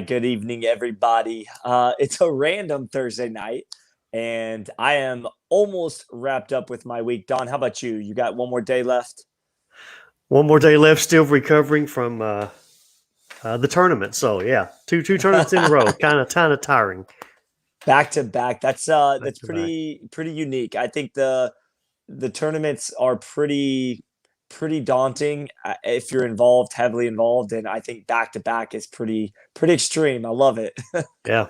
right, good evening, everybody. It's a random Thursday night, and I am almost wrapped up with my week. Don, how about you? You got one more day left? One more day left, still recovering from the tournament. So yeah, two tournaments in a row, kind of tiring. Back to back. That's Back that's to back. pretty unique. I think the tournaments are pretty daunting if you're involved, heavily involved, and I think back to back is pretty extreme. I love it. Yeah.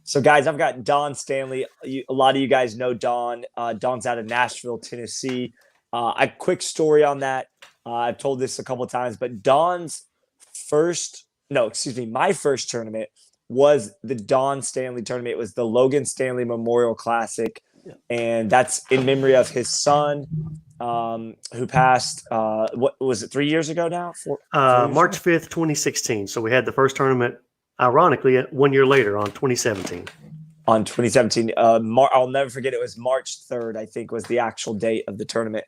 So, guys, I've got Don Stanley. A lot of you guys know Don. Don's out of Nashville, Tennessee. A quick story on that. I've told this a couple of times, but my first tournament was the Don Stanley tournament. It was the Logan Stanley Memorial Classic, and that's in memory of his son, who passed. What was it? 3 years ago now? 4 years March ago? 5th, 2016. So we had the first tournament, ironically, 1 year later on 2017. On 2017. I'll never forget. It was March 3rd, I think, was the actual date of the tournament.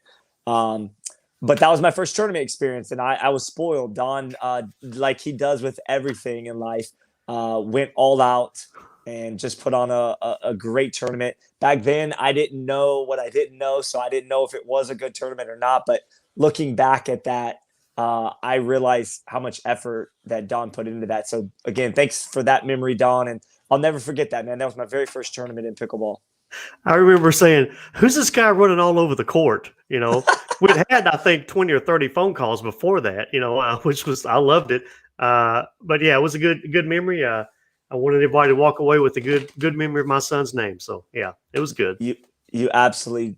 But that was my first tournament experience, and I was spoiled. Don, like he does with everything in life, went all out and just put on a great tournament. Back then, I didn't know what I didn't know, so I didn't know if it was a good tournament or not. But looking back at that, I realized how much effort that Don put into that. So again, thanks for that memory, Don, and I'll never forget that, man. That was my very first tournament in pickleball. I remember saying, "Who's this guy running all over the court?" We'd had, I think, 20 or 30 phone calls before that. Which was, I loved it. But yeah, it was a good memory. I wanted everybody to walk away with a good memory of my son's name. So yeah, it was good. You absolutely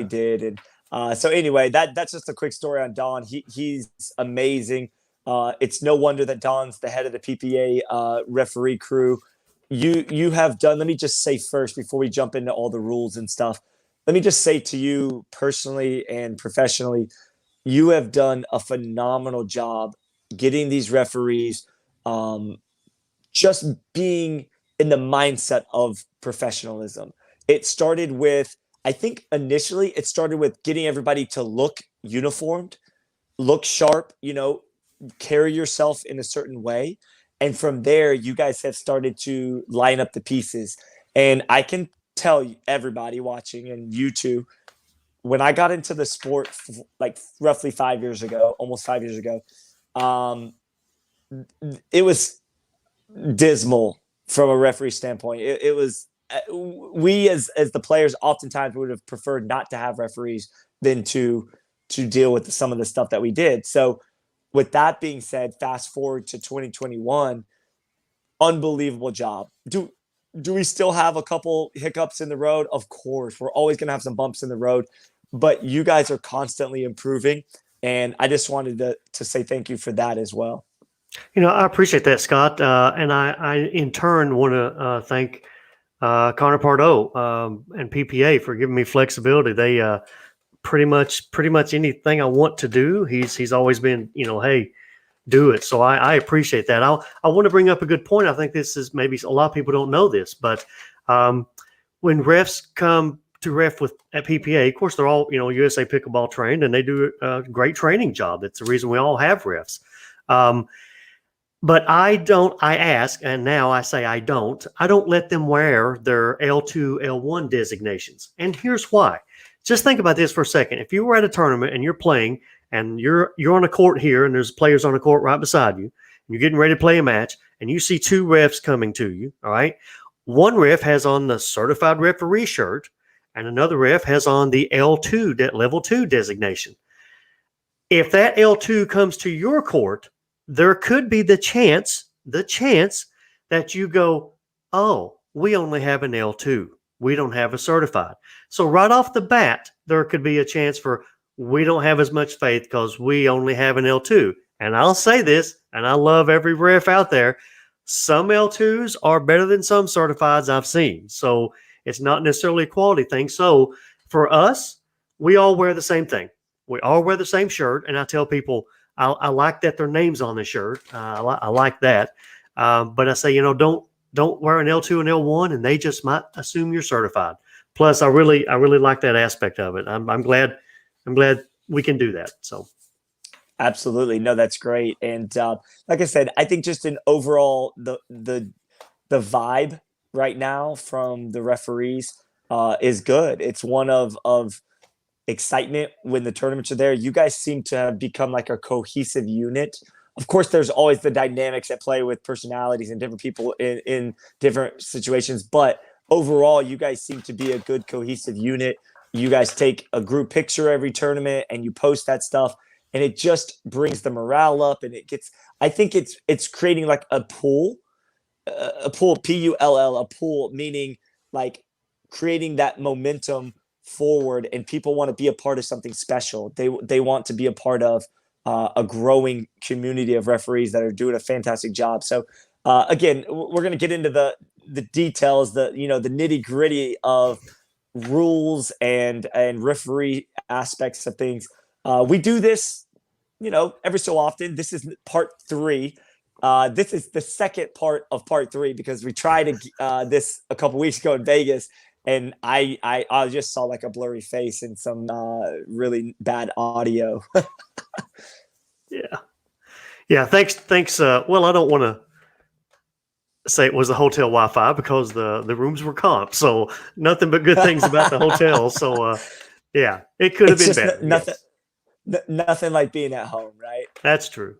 did. And so anyway, that's just a quick story on Don. He's amazing. It's no wonder that Don's the head of the PPA referee crew. You have done. Let me just say first, before we jump into all the rules and stuff, let me just say to you personally and professionally, you have done a phenomenal job getting these referees, just being in the mindset of professionalism. It started with, I think initially it started with getting everybody to look uniformed, look sharp, carry yourself in a certain way. And from there, you guys have started to line up the pieces. And I can tell you, everybody watching, and you too, when I got into the sport like roughly 5 years ago, almost 5 years ago, um, it was dismal from a referee standpoint. It was we as the players oftentimes would have preferred not to have referees than to deal with some of the stuff that we did. So with that being said, fast forward to 2021, unbelievable job. Do we still have a couple hiccups in the road? Of course, we're always going to have some bumps in the road, but you guys are constantly improving, and I just wanted to say thank you for that as well. I appreciate that, Scott, and I in turn want to thank Connor Pardo and PPA for giving me flexibility. They pretty much anything I want to do, he's always been, hey, do it. So I appreciate that. I want to bring up a good point. I think this is, maybe a lot of people don't know this, but when refs come to ref at PPA, of course they're all USA Pickleball trained, and they do a great training job. That's the reason we all have refs. But I ask, and now I say I don't let them wear their L2, L1 designations. And here's why. Just think about this for a second. If you were at a tournament and you're playing, and you're on a court here, and there's players on a court right beside you, and you're getting ready to play a match, and you see two refs coming to you, all right? One ref has on the certified referee shirt, and another ref has on the L2, level 2 designation. If that L2 comes to your court, there could be the chance that you go, oh, we only have an L2. We don't have a certified. So right off the bat, there could be a chance for, we don't have as much faith because we only have an L2. And I'll say this, and I love every ref out there, some L2s are better than some certifieds I've seen. So it's not necessarily a quality thing. So for us, we all wear the same thing. We all wear the same shirt. And I tell people, I like that their name's on the shirt. I like that. But I say, don't wear an L2 and L1, and they just might assume you're certified. Plus, I really like that aspect of it. I'm glad we can do that. So, Absolutely. No, that's great. And like I said, I think just in overall the vibe right now from the referees is good. It's one of excitement when the tournaments are there. You guys seem to have become like a cohesive unit. Of course, there's always the dynamics at play with personalities and different people in different situations, but overall, you guys seem to be a good cohesive unit. You guys take a group picture every tournament and you post that stuff, and it just brings the morale up. And it gets, I think it's creating like a pull, PULL, a pull, meaning like creating that momentum forward, and people want to be a part of something special. They want to be a part of a growing community of referees that are doing a fantastic job. So again, we're going to get into the details, the the nitty gritty of rules and referee aspects of things. We do this, every so often. This is part 3. This is the second part of part 3 because we tried this a couple weeks ago in Vegas, and I just saw like a blurry face and some really bad audio. Yeah. Thanks. Well, I don't want to say it was the hotel Wi-Fi because the rooms were comped, so nothing but good things about the hotel. So yeah, it could have been better. Nothing, nothing like being at home, right? That's true.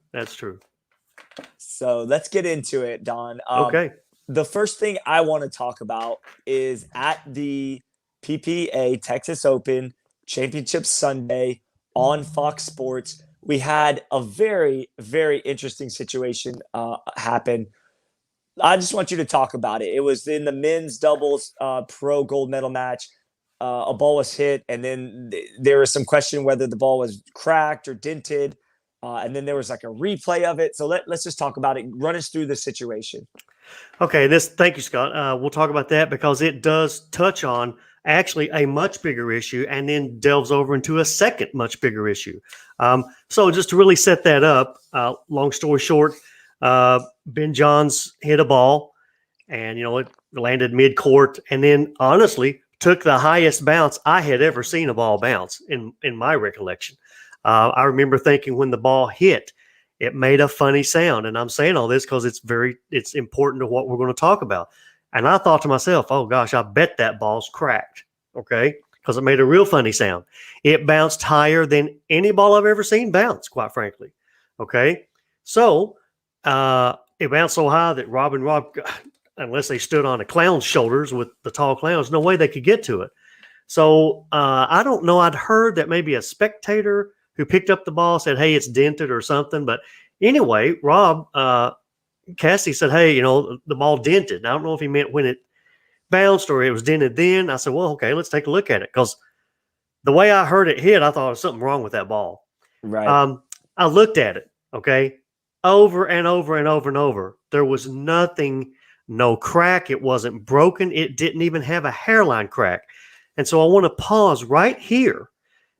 So let's get into it, Don. Okay. The first thing I want to talk about is at the PPA Texas Open Championship Sunday on Fox Sports. We had a very, very interesting situation happen. I just want you to talk about it. It was in the men's doubles pro gold medal match. A ball was hit, and then there was some question whether the ball was cracked or dented. And then there was like a replay of it. So let's just talk about it. Run us through the situation. Okay, thank you, Scott. We'll talk about that because it does touch on actually a much bigger issue and then delves over into a second much bigger issue. So just to really set that up, long story short, Ben Johns hit a ball and, it landed mid-court and then honestly took the highest bounce I had ever seen a ball bounce in my recollection. I remember thinking when the ball hit, it made a funny sound. And I'm saying all this because it's important to what we're going to talk about. And I thought to myself, oh gosh, I bet that ball's cracked. Okay. Because it made a real funny sound. It bounced higher than any ball I've ever seen bounce, quite frankly. Okay. So it bounced so high that Rob, unless they stood on a clown's shoulders with the tall clowns, no way they could get to it. So I don't know. I'd heard that maybe a spectator who picked up the ball said, hey, it's dented or something. But anyway, Rob, Cassie said, hey, the ball dented. And I don't know if he meant when it bounced or it was dented then. I said, well, okay, let's take a look at it. Because the way I heard it hit, I thought there was something wrong with that ball. Right. I looked at it, okay, over and over and over and over. There was nothing, no crack. It wasn't broken. It didn't even have a hairline crack. And so I want to pause right here.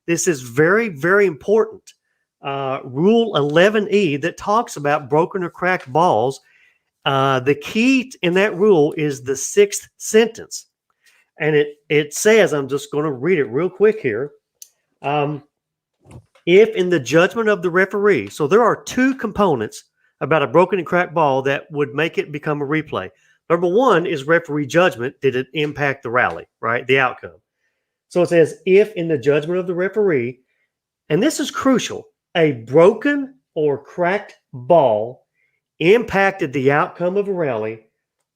This is very, very important. Rule 11E that talks about broken or cracked balls. The key in that rule is the 6th sentence. And it says, I'm just going to read it real quick here. If in the judgment of the referee, so there are 2 components about a broken and cracked ball that would make it become a replay. Number 1 is referee judgment. Did it impact the rally, right? The outcome. So it says, if in the judgment of the referee, and this is crucial, a broken or cracked ball impacted the outcome of a rally,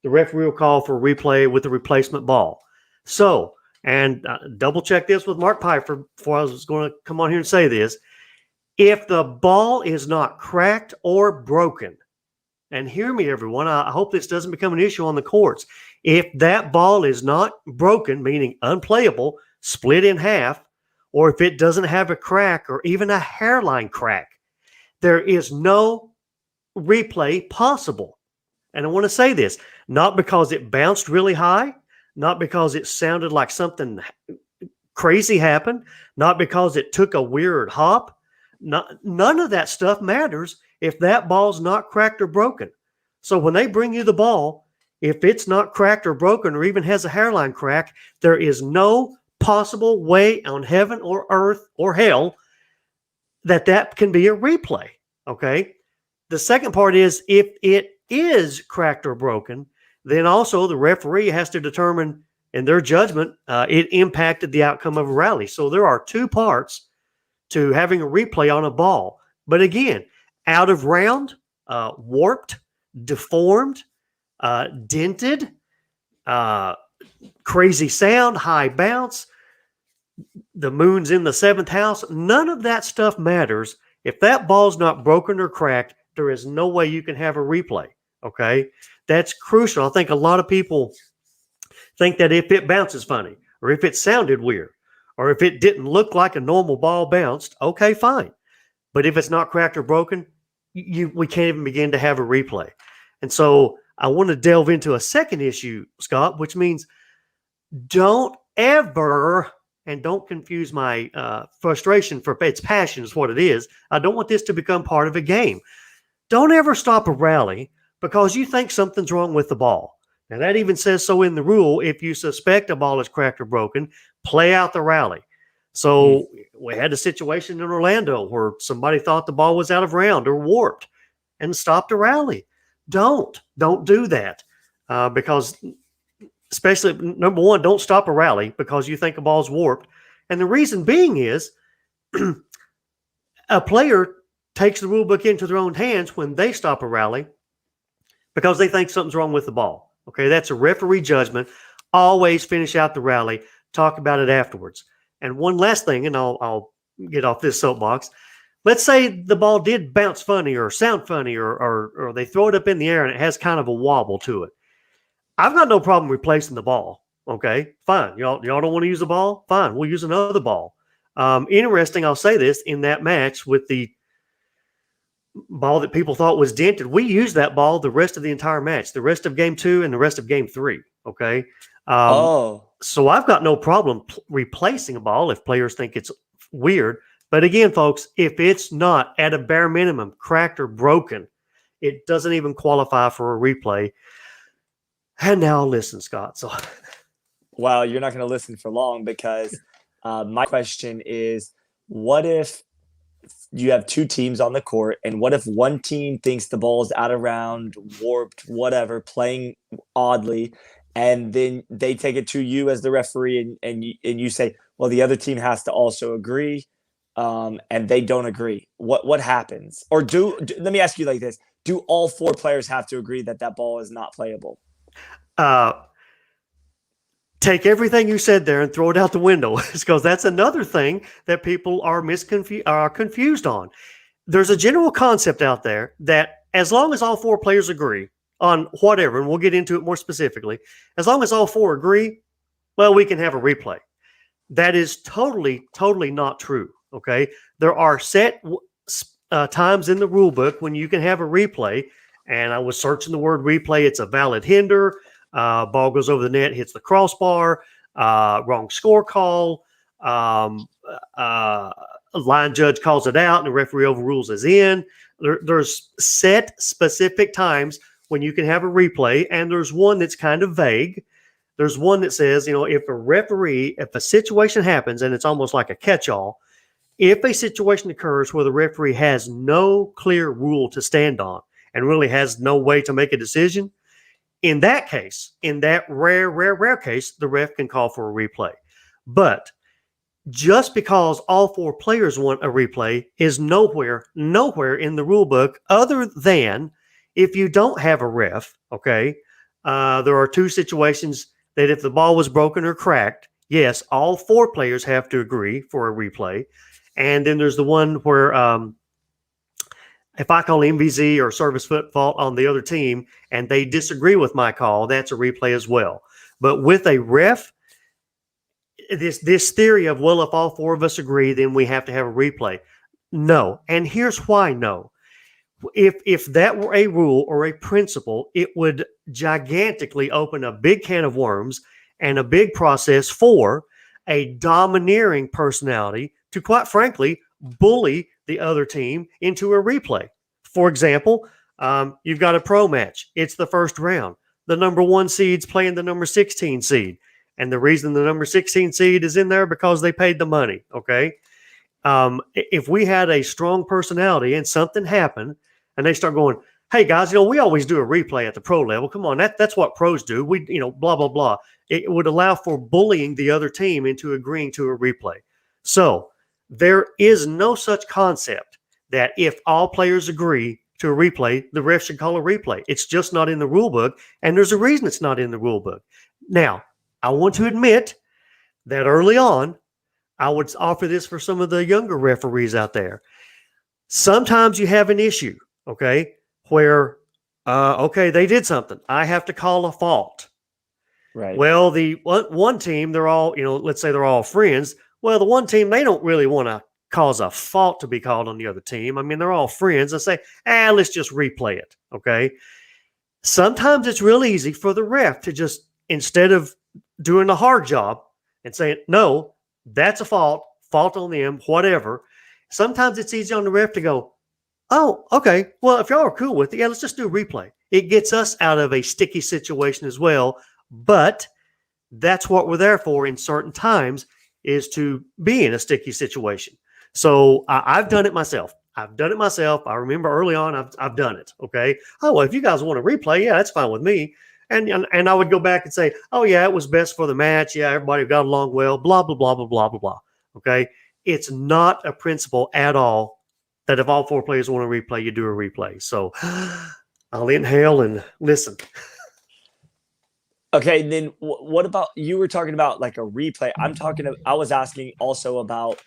the referee will call for a replay with the replacement ball. So, and double check this with Mark Pfeiffer before I was going to come on here and say this. If the ball is not cracked or broken, and hear me, everyone, I hope this doesn't become an issue on the courts. If that ball is not broken, meaning unplayable, split in half, or if it doesn't have a crack or even a hairline crack, there is no replay possible. And I want to say this, not because it bounced really high, not because it sounded like something crazy happened, not because it took a weird hop. None of that stuff matters if that ball's not cracked or broken. So when they bring you the ball, if it's not cracked or broken or even has a hairline crack, there is no possible way on heaven or earth or hell that can be a replay. Okay. The second part is if it is cracked or broken, then also the referee has to determine in their judgment it impacted the outcome of a rally. So there are two parts to having a replay on a ball. But again, out of round, warped, deformed, dented, crazy sound, high bounce, the moon's in the seventh house. None of that stuff matters. If that ball's not broken or cracked, there is no way you can have a replay. Okay. That's crucial. I think a lot of people think that if it bounces funny, or if it sounded weird, or if it didn't look like a normal ball bounced, okay, fine. But if it's not cracked or broken, we can't even begin to have a replay. And so I want to delve into a second issue, Scott, which means don't ever, and don't confuse my frustration for its passion is what it is. I don't want this to become part of a game. Don't ever stop a rally because you think something's wrong with the ball. Now, that even says so in the rule. If you suspect a ball is cracked or broken, play out the rally. So we had a situation in Orlando where somebody thought the ball was out of round or warped and stopped a rally. Don't do that because especially, number one, don't stop a rally because you think a ball's warped. And the reason being is a player takes the rule book into their own hands when they stop a rally because they think something's wrong with the ball. Okay, that's a referee judgment. Always finish out the rally. Talk about it afterwards. And one last thing, and I'll get off this soapbox. Let's say the ball did bounce funny or sound funny or they throw it up in the air and it has kind of a wobble to it. I've got no problem replacing the ball. Okay, fine. Y'all don't want to use the ball? Fine, we'll use another ball. Interesting, I'll say this, in that match with the ball that people thought was dented, we used that ball the rest of the entire match, the rest of game 2 and the rest of game 3. Okay. So I've got no problem replacing a ball if players think it's weird. But again, folks, if it's not at a bare minimum cracked or broken, it doesn't even qualify for a replay. And now I'll listen, Scott. So, well, you're not going to listen for long because my question is, what if you have two teams on the court, and what if one team thinks the ball is out of round, warped, whatever, playing oddly, and then they take it to you as the referee, and you say, well, the other team has to also agree, and they don't agree. What happens? Or let me ask you like this: do all 4 players have to agree that that ball is not playable? Take everything you said there and throw it out the window, because that's another thing that people are confused on. There's a general concept out there that as long as all 4 players agree on whatever, and we'll get into it more specifically, as long as all 4 agree, well, we can have a replay. That is totally not true. Okay, there are set times in the rule book when you can have a replay, and I was searching the word replay. It's a valid hinder. Ball goes over the net, hits the crossbar, wrong score call, line judge calls it out, and the referee overrules as in. There's set specific times when you can have a replay, and there's one that's kind of vague. There's one that says, if a situation happens, and it's almost like a catch-all, if a situation occurs where the referee has no clear rule to stand on and really has no way to make a decision, in that case, in that rare case, the ref can call for a replay. But just because all 4 players want a replay is nowhere in the rule book other than if you don't have a ref, okay? There are 2 situations that if the ball was broken or cracked, yes, all 4 players have to agree for a replay. And then there's the one where if I call MVZ or service foot fault on the other team and they disagree with my call, that's a replay as well. But with a ref, this theory of, well, if all 4 of us agree, then we have to have a replay. No. And here's why no. If that were a rule or a principle, it would gigantically open a big can of worms and a big process for a domineering personality to, quite frankly, bully the other team into a replay. For example, you've got a pro match. It's the first round. The number 1 seed's playing the number 16 seed. And the reason the number 16 seed is in there because they paid the money, okay? If we had a strong personality and something happened and they start going, hey guys, we always do a replay at the pro level. Come on, that's what pros do. We, blah, blah, blah. It would allow for bullying the other team into agreeing to a replay. So there is no such concept that if all players agree to a replay, the ref should call a replay. It's just not in the rule book, and there's a reason it's not in the rule book. Now, I want to admit that early on, I would offer this for some of the younger referees out there. Sometimes you have an issue, okay, where, okay, they did something. I have to call a fault. Right. Well, the one team, they're all, let's say they're all friends. Well, the one team, they don't really want to cause a fault to be called on the other team. I mean, they're all friends. They say, let's just replay it, okay? Sometimes it's real easy for the ref to just, instead of doing the hard job and saying, no, that's a fault on them, whatever. Sometimes it's easy on the ref to go, oh, okay, well, if y'all are cool with it, let's just do a replay. It gets us out of a sticky situation as well, but that's what we're there for in certain times, is to be in a sticky situation. So I've done it myself. I remember early on, I've done it, okay? Oh, well, if you guys want to replay, that's fine with me. And I would go back and say, oh, yeah, it was best for the match. Yeah, everybody got along well, blah, blah, blah, blah, blah, blah, blah. Okay? It's not a principle at all that if all four players want to replay, you do a replay. So I'll inhale and listen. Okay, then what about, you were talking about like a replay. I was asking also about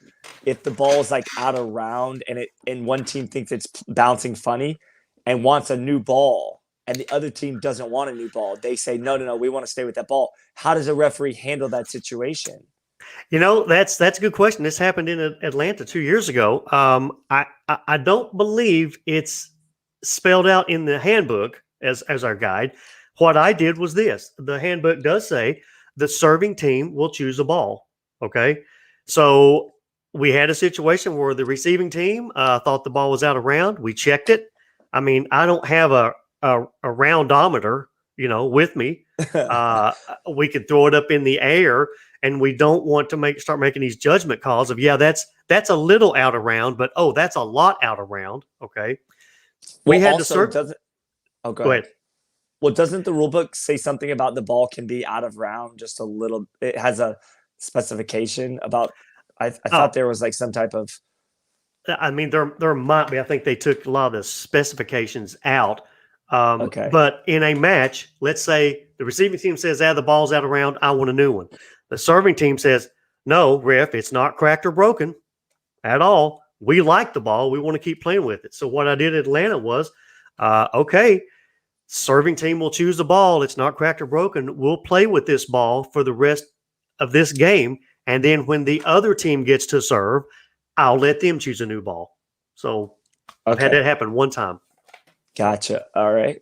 if the ball is like out of round and one team thinks it's bouncing funny and wants a new ball, and the other team doesn't want a new ball. They say, no, we want to stay with that ball. How does a referee handle that situation? That's a good question. This happened in Atlanta 2 years ago. I don't believe it's spelled out in the handbook as our guide. What I did was this. The handbook does say the serving team will choose a ball. Okay. So we had a situation where the receiving team thought the ball was out of round. We checked it. I mean, I don't have a roundometer, with me. We could throw it up in the air, and we don't want to start making these judgment calls of, that's a little out of round, but that's a lot out of round. Okay. We had to go ahead. Well, doesn't the rule book say something about the ball can be out of round just a little? It has a specification about. I thought there was like some type of. I mean, there might be. I think they took a lot of the specifications out. Okay. But in a match, let's say the receiving team says, the ball's out of round, I want a new one. The serving team says, no, ref, it's not cracked or broken at all. We like the ball. We want to keep playing with it. So what I did in Atlanta was, okay, serving team will choose the ball. It's not cracked or broken. We'll play with this ball for the rest of this game. And then when the other team gets to serve, I'll let them choose a new ball. So I've had that happen one time. Gotcha. All right.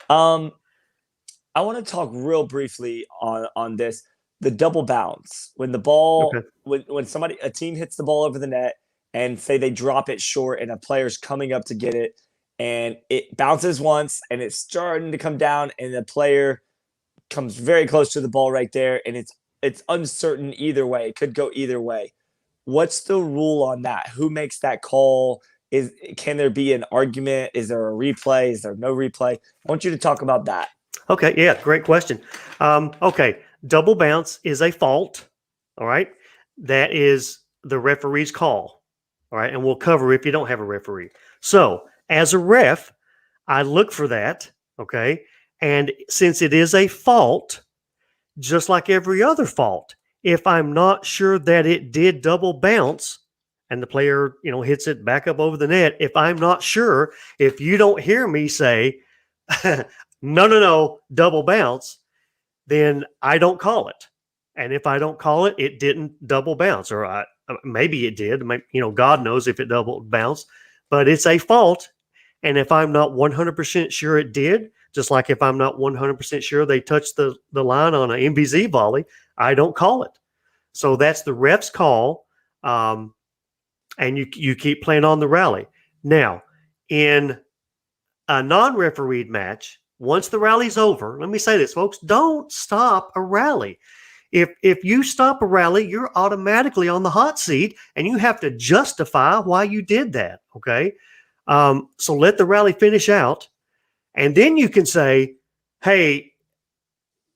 I want to talk real briefly on this. The double bounce. When the ball, when a team hits the ball over the net and say they drop it short and a player's coming up to get it, and it bounces once and it's starting to come down and the player comes very close to the ball right there, and it's uncertain either way. It could go either way. What's the rule on that? Who makes that call? Can there be an argument? Is there a replay? Is there no replay? I want you to talk about that. Okay, yeah, great question. Okay, double bounce is a fault, all right? That is the referee's call, all right? And we'll cover if you don't have a referee. So as a ref, I look for that, okay? And since it is a fault, just like every other fault, if I'm not sure that it did double bounce and the player, hits it back up over the net, if I'm not sure, if you don't hear me say, no, double bounce, then I don't call it. And if I don't call it, it didn't double bounce, or maybe it did. God knows if it double bounced, but it's a fault. And if I'm not 100% sure it did, just like if I'm not 100% sure they touched the line on an MVZ volley, I don't call it. So that's the ref's call. And you keep playing on the rally. Now, in a non-refereed match, once the rally's over, let me say this, folks, don't stop a rally. If you stop a rally, you're automatically on the hot seat, and you have to justify why you did that. Okay, so let the rally finish out, and then you can say, "Hey,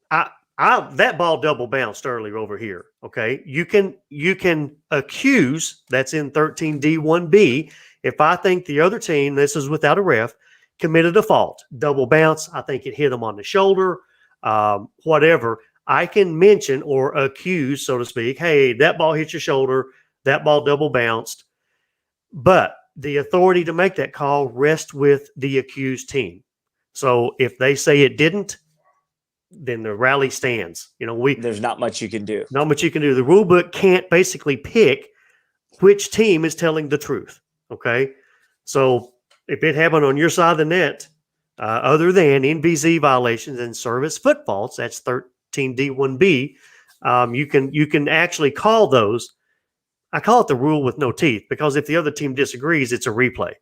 that ball double bounced earlier over here." Okay, you can accuse. That's in 13D1B. If I think the other team, this is without a ref, committed a fault, double bounce, I think it hit them on the shoulder, whatever, I can mention or accuse, so to speak, hey, that ball hit your shoulder, that ball double bounced. But the authority to make that call rests with the accused team. So if they say it didn't, then the rally stands. There's not much you can do. Not much you can do. The rule book can't basically pick which team is telling the truth. Okay, so if it happened on your side of the net, other than NVZ violations and service foot faults, that's 13D1B, you can actually call those. I call it the rule with no teeth, because if the other team disagrees, it's a replay.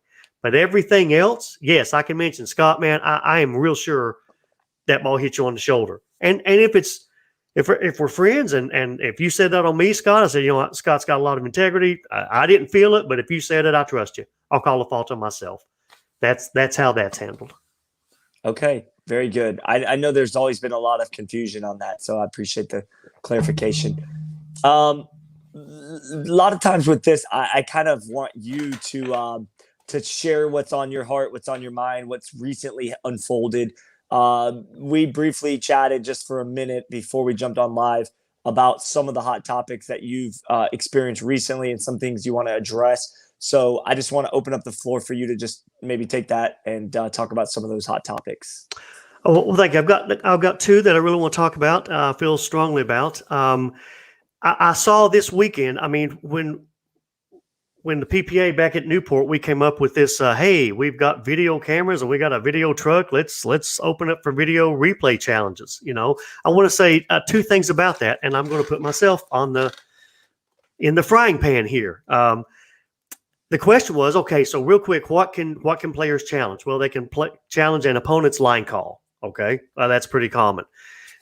But everything else, yes, I can mention, Scott, man, I am real sure that ball hit you on the shoulder. And if we're friends, and if you said that on me, Scott, I said, what, Scott's got a lot of integrity. I didn't feel it, but if you said it, I trust you. I'll call the fault on myself. That's how that's handled. Okay, very good. I know there's always been a lot of confusion on that, so I appreciate the clarification. A lot of times with this, I kind of want you to share what's on your heart, what's on your mind, what's recently unfolded. We briefly chatted just for a minute before we jumped on live about some of the hot topics that you've experienced recently and some things you want to address. So I just want to open up the floor for you to just maybe take that and talk about some of those hot topics. Oh, well, thank you. I've got two that I really want to talk about, feel strongly about. I saw this weekend, I mean, when the PPA back at Newport, we came up with this, hey, we've got video cameras and we got a video truck. Let's open up for video replay challenges. I want to say two things about that, and I'm going to put myself in the frying pan here. The question was, okay, so real quick, what can players challenge? Well, they can challenge an opponent's line call. Okay, that's pretty common.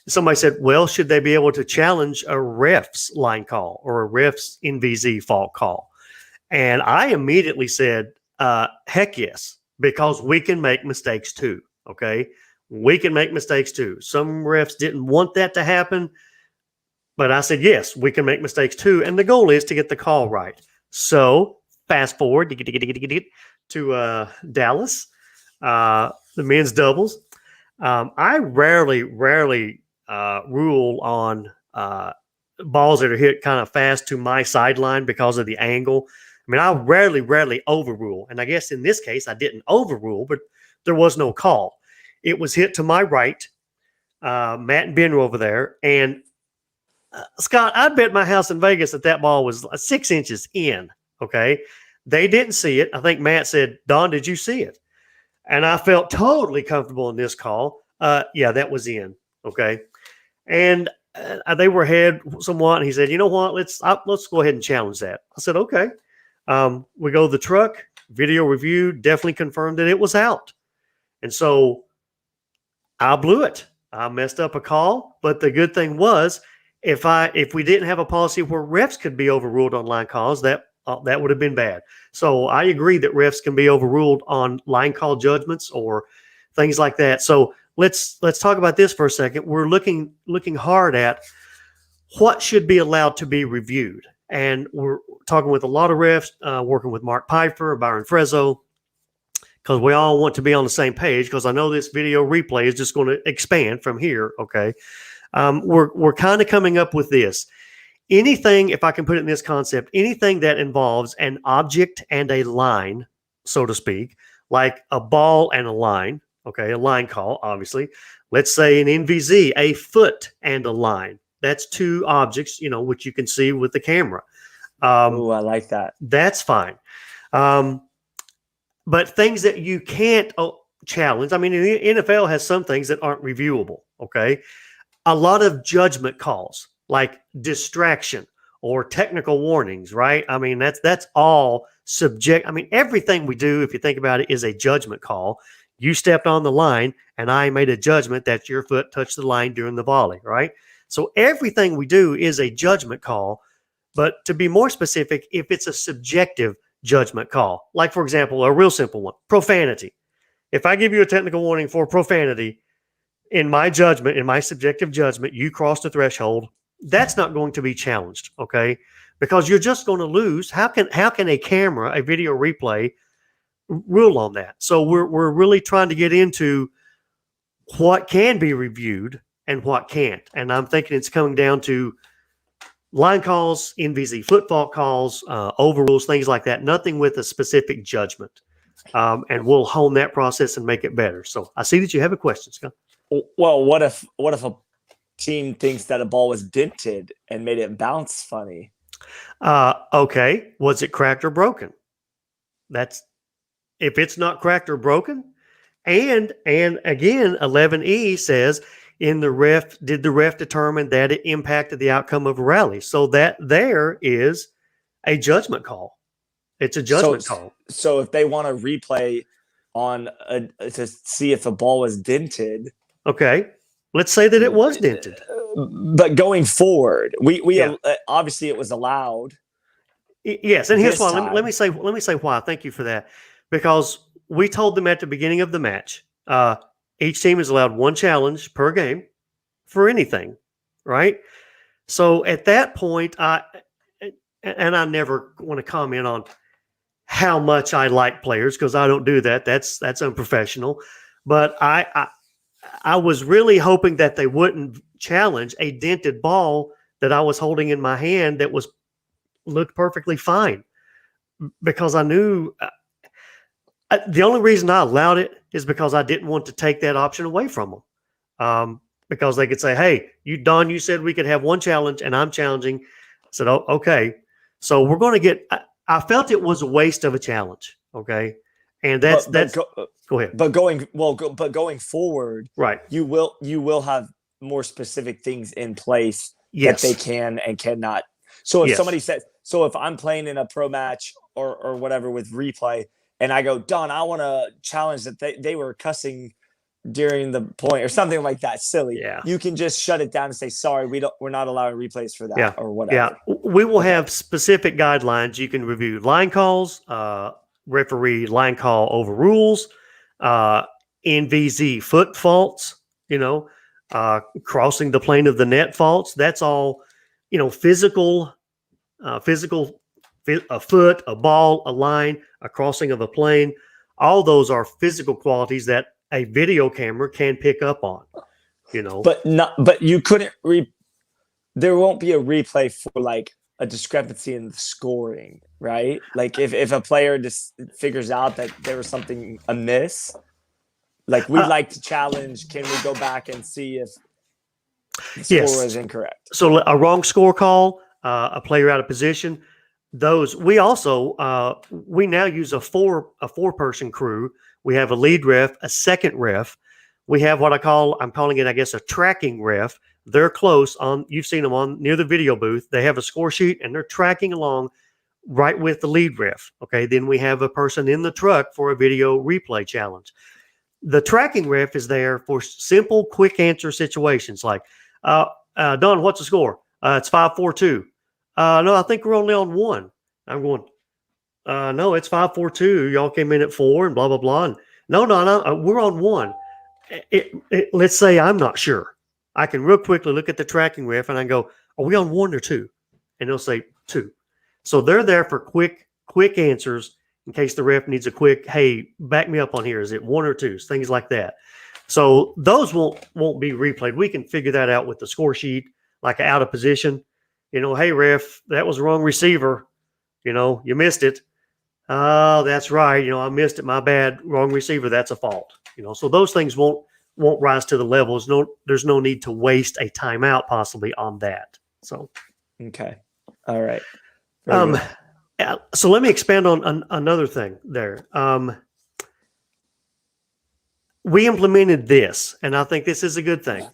Somebody said, well, should they be able to challenge a ref's line call or a ref's NVZ fault call? And I immediately said, heck yes, because we can make mistakes too, okay? We can make mistakes too. Some refs didn't want that to happen, but I said, yes, we can make mistakes too. And the goal is to get the call right. So fast forward to Dallas, the men's doubles. I rarely rule on balls that are hit kind of fast to my sideline because of the angle. I mean, I rarely overrule. And I guess in this case, I didn't overrule, but there was no call. It was hit to my right, Matt and Ben were over there. And Scott, I bet my house in Vegas that ball was 6 inches in, okay? They didn't see it. I think Matt said, Don, did you see it? And I felt totally comfortable in this call. Yeah, that was in, okay? And they were ahead somewhat. And he said, you know what? Let's go ahead and challenge that. I said, okay. We go to the truck, video review, definitely confirmed that it was out. And so I blew it. I messed up a call. But the good thing was, if we didn't have a policy where refs could be overruled on line calls, that would have been bad. So I agree that refs can be overruled on line call judgments or things like that. So let's talk about this for a second. We're looking hard at what should be allowed to be reviewed. And we're talking with a lot of refs, working with Mark Pfeiffer, Byron Frezzo, because we all want to be on the same page, because I know this video replay is just going to expand from here, okay? We're kind of coming up with this. Anything, if I can put it in this concept, anything that involves an object and a line, so to speak, like a ball and a line, okay, a line call, obviously. Let's say an NVZ, a foot and a line. That's two objects, which you can see with the camera. Oh, I like that. That's fine. But things that you can't challenge, I mean, the NFL has some things that aren't reviewable, okay? A lot of judgment calls, like distraction or technical warnings, right? I mean, that's all subject. I mean, everything we do, if you think about it, is a judgment call. you stepped on the line and I made a judgment that your foot touched the line during the volley, right? So everything we do is a judgment call. But to be more specific, if it's a subjective judgment call, like, for example, a real simple one, profanity. If I give you a technical warning for profanity, in my judgment, in my subjective judgment, you crossed the threshold, that's not going to be challenged, okay? Because you're just going to lose. How can a camera, a video replay, rule on that? So we're really trying to get into what can be reviewed and what can't. And I'm thinking it's coming down to line calls, NVZ foot fault calls, overrules, things like that. Nothing with a specific judgment. And we'll hone that process and make it better. So I see that you have a question, Scott. Well, what if a team thinks that a ball was dented and made it bounce funny? Okay. Was it cracked or broken? That's if it's not cracked or broken. And again, 11E says did the ref determine that it impacted the outcome of a rally? So that there is a judgment call. It's a judgment call. So if they want to replay on to see if a ball was dented. Okay. Let's say that it was dented. But going forward, we obviously it was allowed. Yes, and here's why. Let me say why. Thank you for that. Because we told them at the beginning of the match, each team is allowed one challenge per game for anything, right? So at that point, I never want to comment on how much I like players because I don't do that. That's unprofessional. But I was really hoping that they wouldn't challenge a dented ball that I was holding in my hand that looked perfectly fine, because I knew the only reason I allowed it is because I didn't want to take that option away from them. Because they could say, "Hey, Don, you said we could have one challenge, and I'm challenging." I said, "Oh, okay." So we're going to get. I felt it was a waste of a challenge. Okay, and that's go ahead. But going forward, right? You will have more specific things in place that they can and cannot. So if somebody says, if I'm playing in a pro match or whatever with replay, and I go, Don, I want to challenge that they were cussing during the point or something like that, silly. Yeah. You can just shut it down and say, sorry, we're not allowing replays for that or whatever. Yeah. We will have specific guidelines. You can review line calls, referee line call overrules, NVZ foot faults, crossing the plane of the net faults. That's all, physical, a foot, a ball, a line, a crossing of a plane. All those are physical qualities that a video camera can pick up on, But you couldn't there won't be a replay for like a discrepancy in the scoring, right? Like if a player just figures out that there was something amiss, like we'd like to challenge, can we go back and see if the score was incorrect? So a wrong score call, a player out of position, those we also we now use a four person crew. We have a lead ref, a second ref. We have what I'm calling it, I guess, a tracking ref. They're close on. You've seen them on near the video booth. They have a score sheet and they're tracking along right with the lead ref. Okay. Then we have a person in the truck for a video replay challenge. The tracking ref is there for simple, quick answer situations like, Don, what's the score? It's 5-4-2. No, I think we're only on one. I'm going, no, it's 5-4-2. Y'all came in at 4 and blah, blah, blah. And no, we're on 1. Let's say I'm not sure. I can real quickly look at the tracking ref and I go, are we on 1 or 2? And they'll say 2. So they're there for quick answers in case the ref needs a quick, hey, back me up on here. Is it 1 or 2? Things like that. So those won't be replayed. We can figure that out with the score sheet, like out of position. Hey, ref, that was the wrong receiver. You missed it. Oh, that's right. I missed it. My bad. Wrong receiver. That's a fault. So those things won't rise to the levels. There's no need to waste a timeout possibly on that. So, okay. All right. So let me expand on another thing there. We implemented this, and I think this is a good thing.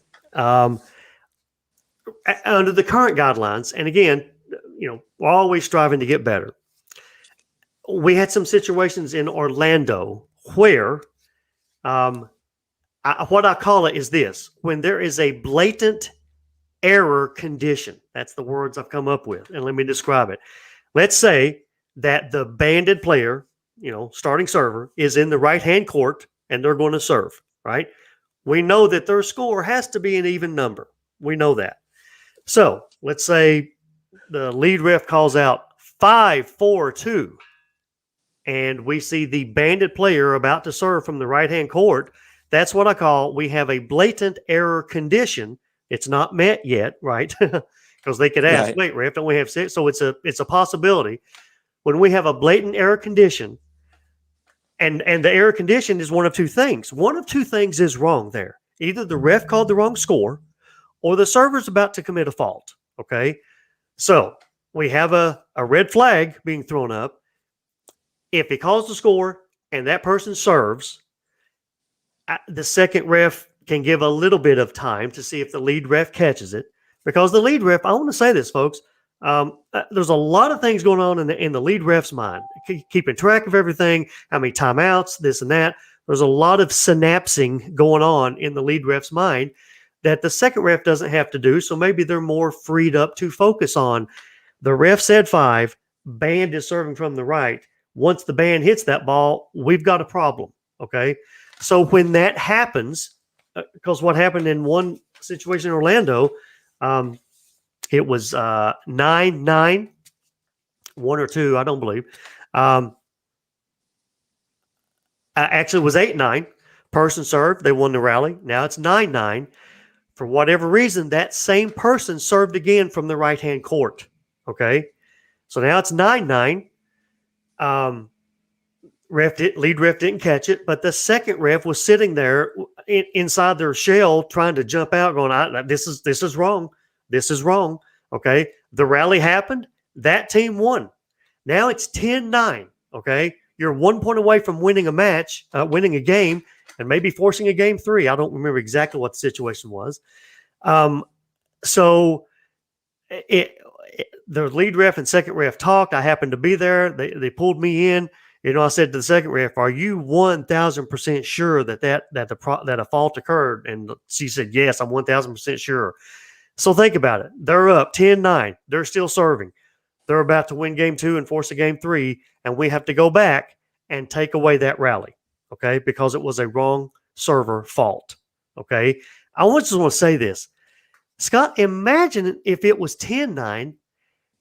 Under the current guidelines, and again, we're always striving to get better. We had some situations in Orlando where What I call it is this: when there is a blatant error condition. That's the words I've come up with, and let me describe it. Let's say that the banded player, starting server, is in the right-hand court and they're going to serve, right? We know that their score has to be an even number. We know that. So let's say the lead ref calls out 5-4-2, and we see the banded player about to serve from the right-hand court. That's what I call, we have a blatant error condition. It's not met yet, right? Because they could ask, wait, ref, don't we have 6? So it's a possibility. When we have a blatant error condition, and the error condition is one of two things. One of two things is wrong there. Either the ref called the wrong score, or the server's about to commit a fault, okay? So we have a red flag being thrown up. If he calls the score and that person serves, the second ref can give a little bit of time to see if the lead ref catches it. Because the lead ref, I want to say this, folks, there's a lot of things going on in the lead ref's mind. Keeping track of everything, how many timeouts, this and that. There's a lot of synapsing going on in the lead ref's mind that the second ref doesn't have to do. So maybe they're more freed up to focus on the ref said 5, band is serving from the right. Once the band hits that ball, we've got a problem, okay? So when that happens, because what happened in one situation in Orlando, it was 9-9, 1 or 2, I don't believe. Actually, it was 8-9. Person served, they won the rally. Now it's 9-9. For whatever reason, that same person served again from the right-hand court, okay? So now it's 9-9. Lead ref didn't catch it, but the second ref was sitting there inside their shell trying to jump out, going, this is wrong. This is wrong. Okay. The rally happened. That team won. Now it's 10-9. Okay. You're 1 point away from winning a match, winning a game, and maybe forcing a game 3. I don't remember exactly what the situation was. So the lead ref and second ref talked. I happened to be there. They pulled me in. I said to the second ref, "Are you 1,000% sure that a fault occurred?" And she said, "Yes, I'm 1,000% sure." So think about it. They're up 10-9. They're still serving. They're about to win game 2 and force a game 3, and we have to go back and take away that rally, okay? Because it was a wrong server fault, okay? I just want to say this. Scott, imagine if it was 10-9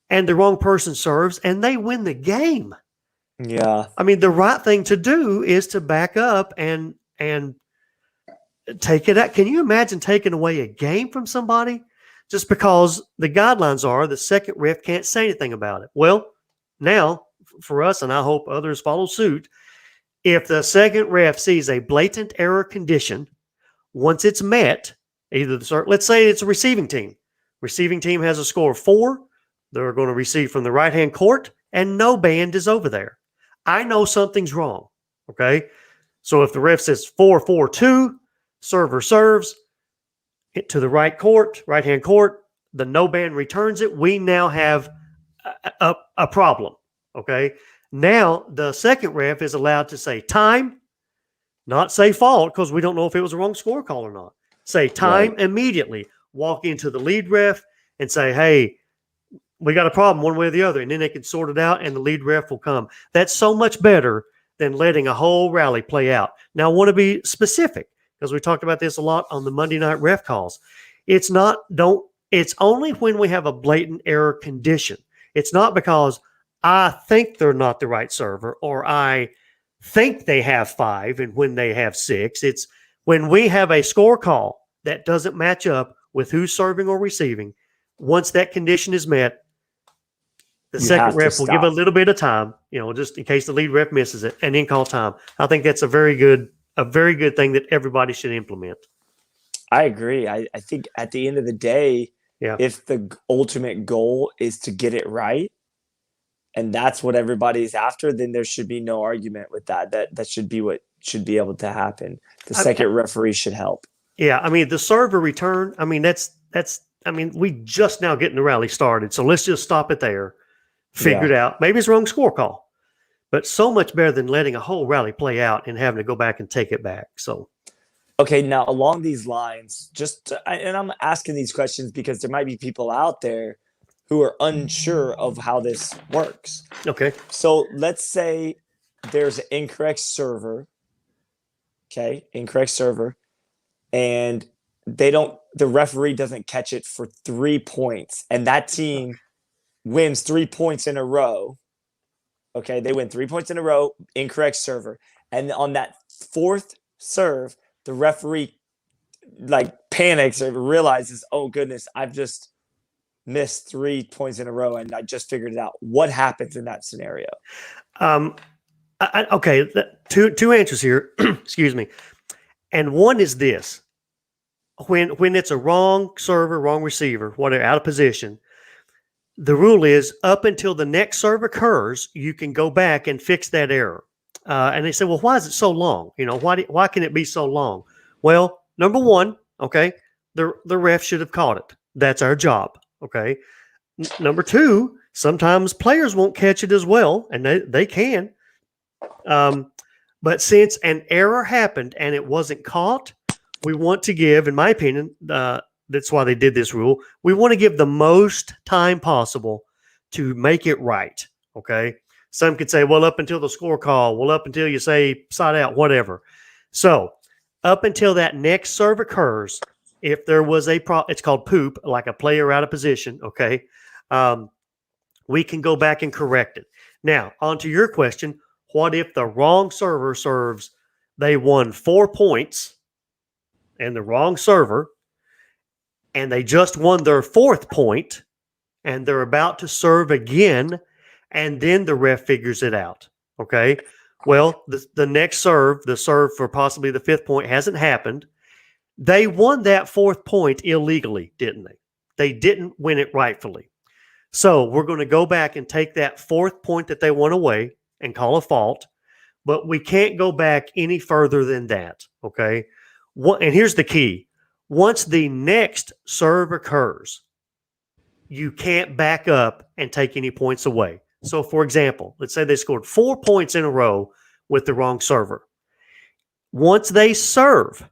and the wrong person serves and they win the game. Yeah. I mean, the right thing to do is to back up and take it out. Can you imagine taking away a game from somebody just because the guidelines are the second ref can't say anything about it? Well, now for us, and I hope others follow suit, if the second ref sees a blatant error condition, once it's met, let's say it's a receiving team. Receiving team has a score of 4. They're going to receive from the right-hand court, and no band is over there. I know something's wrong, okay? So if the ref says 4-4-2, server serves, hit to the right-hand court, the no band returns it, we now have a problem, okay? Now the second ref is allowed to say time, not say fault, because we don't know if it was a wrong score call or not. Say time immediately, walk into the lead ref and say, hey, we got a problem one way or the other, and then they can sort it out and the lead ref will come. That's so much better than letting a whole rally play out. Now, I want to be specific because we talked about this a lot on the Monday night ref calls. It's only when we have a blatant error condition. It's not because I think they're not the right server or I think they have 5 and when they have 6. It's when we have a score call that doesn't match up with who's serving or receiving. Once that condition is met, the second ref will give a little bit of time, just in case the lead ref misses it, and then call time. I think that's a very good thing that everybody should implement. I agree. I think at the end of the day, if the ultimate goal is to get it right, and that's what everybody's after, then there should be no argument with that. That should be what should be able to happen. The second referee should help. Yeah, I mean, the server return, I mean, we just now getting the rally started, so let's just stop it there. Figure it out. Maybe it's the wrong score call. but so much better than letting a whole rally play out and having to go back and take it back. So, Okay, now along these lines, and I'm asking these questions because there might be people out there who are unsure of how this works. okay. So let's say there's an incorrect server, okay, incorrect server, and the referee doesn't catch it for 3 points, and that team wins 3 points in a row. Okay, they win 3 points in a row, incorrect server. And on that fourth serve, the referee like panics or realizes, oh goodness, I've just missed 3 points in a row and I just figured it out. What happens in that scenario? Okay, two answers here. Excuse me. And one is this. When it's a wrong server, wrong receiver, whatever, out of position, the rule is up until the next serve occurs, you can go back and fix that error. And they say, well, why is it so long? Why can it be so long? Well, number one, okay, the ref should have caught it. That's our job, okay? Number two, sometimes players won't catch it as well, and they can. But since an error happened and it wasn't caught, we want to give, in my opinion, that's why they did this rule. We want to give the most time possible to make it right. Okay. Some could say, well, up until the score call, well, up until you say side out, whatever. So up until that next serve occurs, if there was it's called poop, like a player out of position. Okay. We can go back and correct it. Now, on to your question. What if the wrong server serves, they won 4 points and the wrong server, and they just won their 4th point, and they're about to serve again, and then the ref figures it out. Okay. Well, the next serve, the serve for possibly the 5th point, hasn't happened. They won that 4th point illegally, didn't they? They didn't win it rightfully. So we're going to go back and take that 4th point that they won away and call a fault, but we can't go back any further than that. Okay. And here's the key. Once the next serve occurs, you can't back up and take any points away. So, for example, let's say they scored 4 points in a row with the wrong server. Once they serve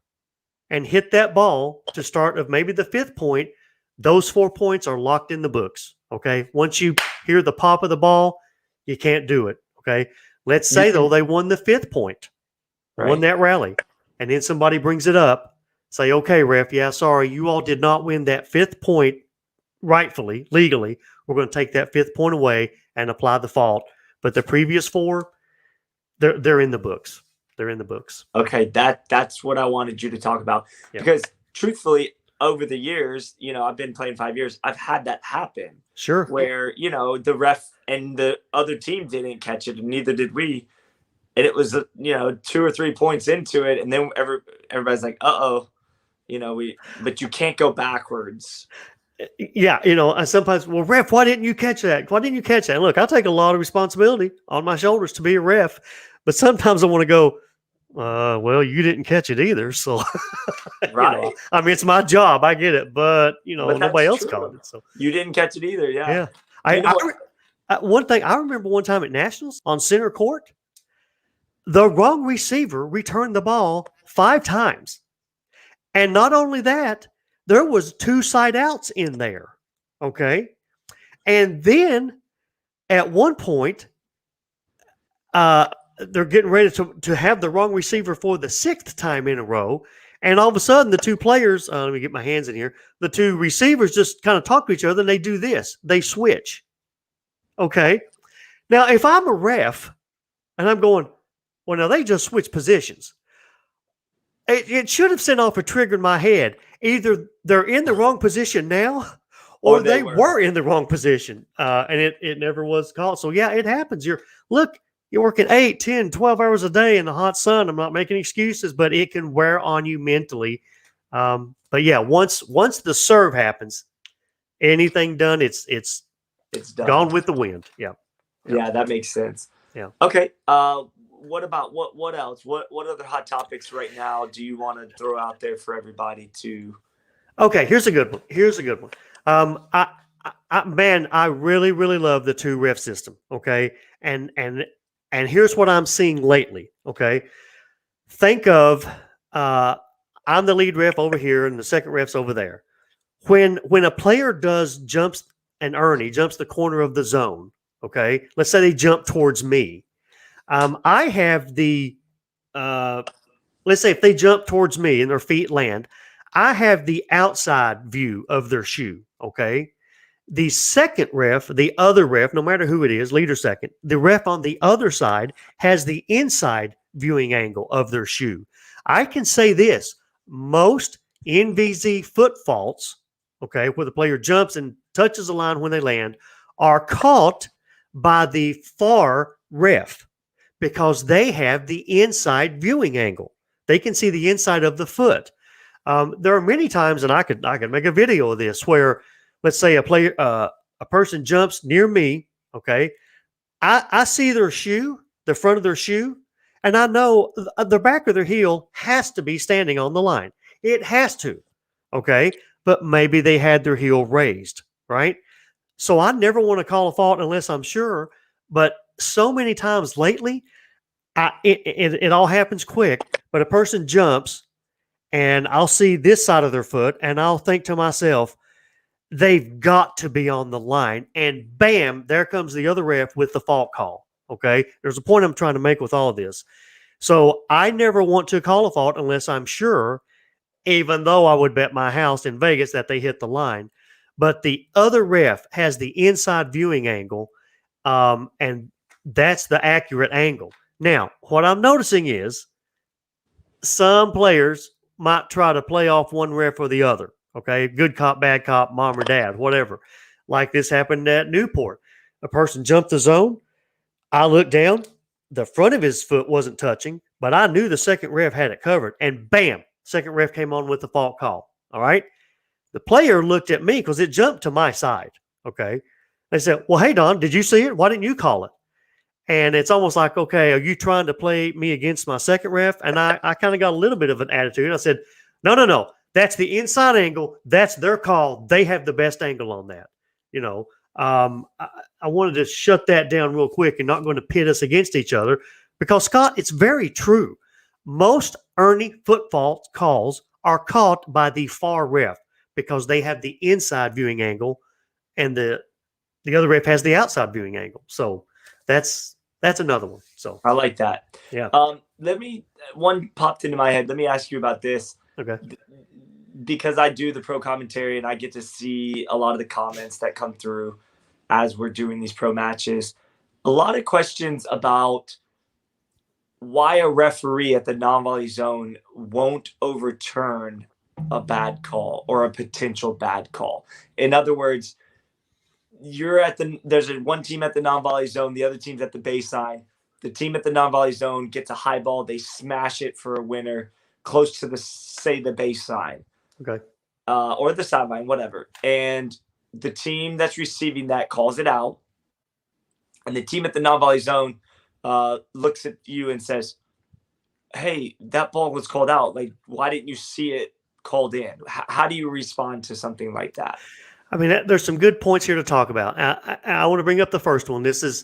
and hit that ball to start of maybe the 5th point, those 4 points are locked in the books. Okay. Once you hear the pop of the ball, you can't do it. Okay. Let's say, though, they won the 5th point, won that rally, and then somebody brings it up. Say, okay, ref, yeah, sorry, you all did not win that 5th point rightfully, legally. We're going to take that 5th point away and apply the fault. But the previous 4, they're in the books. They're in the books. Okay, that's what I wanted you to talk about. Yeah. Because truthfully, over the years, I've been playing 5 years. I've had that happen. Sure. Where, the ref and the other team didn't catch it, and neither did we. And it was, 2 or 3 points into it, and then everybody's like, uh-oh. But you can't go backwards. Yeah, and sometimes, well, ref, why didn't you catch that? Why didn't you catch that? And look, I take a lot of responsibility on my shoulders to be a ref, but sometimes I want to go, well, you didn't catch it either. So, right. I mean, it's my job. I get it, but, nobody else caught it. So you didn't catch it either. Yeah. Yeah. One thing, I remember one time at Nationals on center court, the wrong receiver returned the ball 5 times. And not only that, there was 2 side outs in there. Okay. And then at one point, they're getting ready to have the wrong receiver for the 6th time in a row. And all of a sudden, the 2 players, let me get my hands in here. The 2 receivers just kind of talk to each other and they do this. They switch. Okay. Now, if I'm a ref and I'm going, well, now they just switched positions. It should have sent off a trigger in my head. Either they're in the wrong position now or they were in the wrong position. And it never was called. So, yeah, it happens. You're working 8, 10, 12 hours a day in the hot sun. I'm not making excuses, but it can wear on you mentally. But, yeah, once the serve happens, anything done, it's done. Gone with the wind. Yeah. Yeah, that makes sense. Yeah. Okay. What about what else? What other hot topics right now do you want to throw out there for everybody to? Okay, here's a good one. I really, really love the 2 ref system. Okay, and And here's what I'm seeing lately. Okay. Think of I'm the lead ref over here and the second ref's over there. When a player jumps an Ernie, jumps the corner of the zone, okay, let's say they jump towards me. I have the let's say if they jump towards me and their feet land, I have the outside view of their shoe, okay? The second ref, the other ref, no matter who it is, lead or second, the ref on the other side has the inside viewing angle of their shoe. I can say this, most NVZ foot faults, okay, where the player jumps and touches the line when they land, are caught by the far ref because they have the inside viewing angle. They can see the inside of the foot. There are many times, and I could make a video of this, where let's say a person jumps near me. Okay, I see their shoe, the front of their shoe, and I know the back of their heel has to be standing on the line. It has to. Okay, but maybe they had their heel raised, right? So I never want to call a fault unless I'm sure. But so many times lately, it all happens quick, but a person jumps and I'll see this side of their foot and I'll think to myself, they've got to be on the line. And bam, there comes the other ref with the fault call. Okay. There's a point I'm trying to make with all of this. So I never want to call a fault unless I'm sure, even though I would bet my house in Vegas that they hit the line. But the other ref has the inside viewing angle, and that's the accurate angle. Now, what I'm noticing is some players might try to play off one ref or the other. Okay, good cop, bad cop, mom or dad, whatever. Like this happened at Newport. A person jumped the zone. I looked down. The front of his foot wasn't touching, but I knew the second ref had it covered. And bam, second ref came on with the fault call. All right. The player looked at me because it jumped to my side. Okay. They said, well, hey, Don, did you see it? Why didn't you call it? And it's almost like, okay, are you trying to play me against my second ref? And I kind of got a little bit of an attitude. I said, no. That's the inside angle. That's their call. They have the best angle on that. You know, I wanted to shut that down real quick and not going to pit us against each other because, Scott, it's very true. Most Ernie foot fault calls are caught by the far ref because they have the inside viewing angle and the other ref has the outside viewing angle. So that's another one. So I like that. Yeah. One popped into my head. Let me ask you about this. Okay. Because I do the pro commentary and I get to see a lot of the comments that come through as we're doing these pro matches. A lot of questions about why a referee at the non-volley zone won't overturn a bad call or a potential bad call. In other words, there's one team at the non-volley zone, the other team's at the baseline. The team at the non-volley zone gets a high ball, they smash it for a winner close to the baseline. Okay. Or the sideline, whatever. And the team that's receiving that calls it out. And the team at the non-volley zone looks at you and says, hey, that ball was called out. Like, why didn't you see it called in? How do you respond to something like that? I mean, there's some good points here to talk about. I want to bring up the first one. This is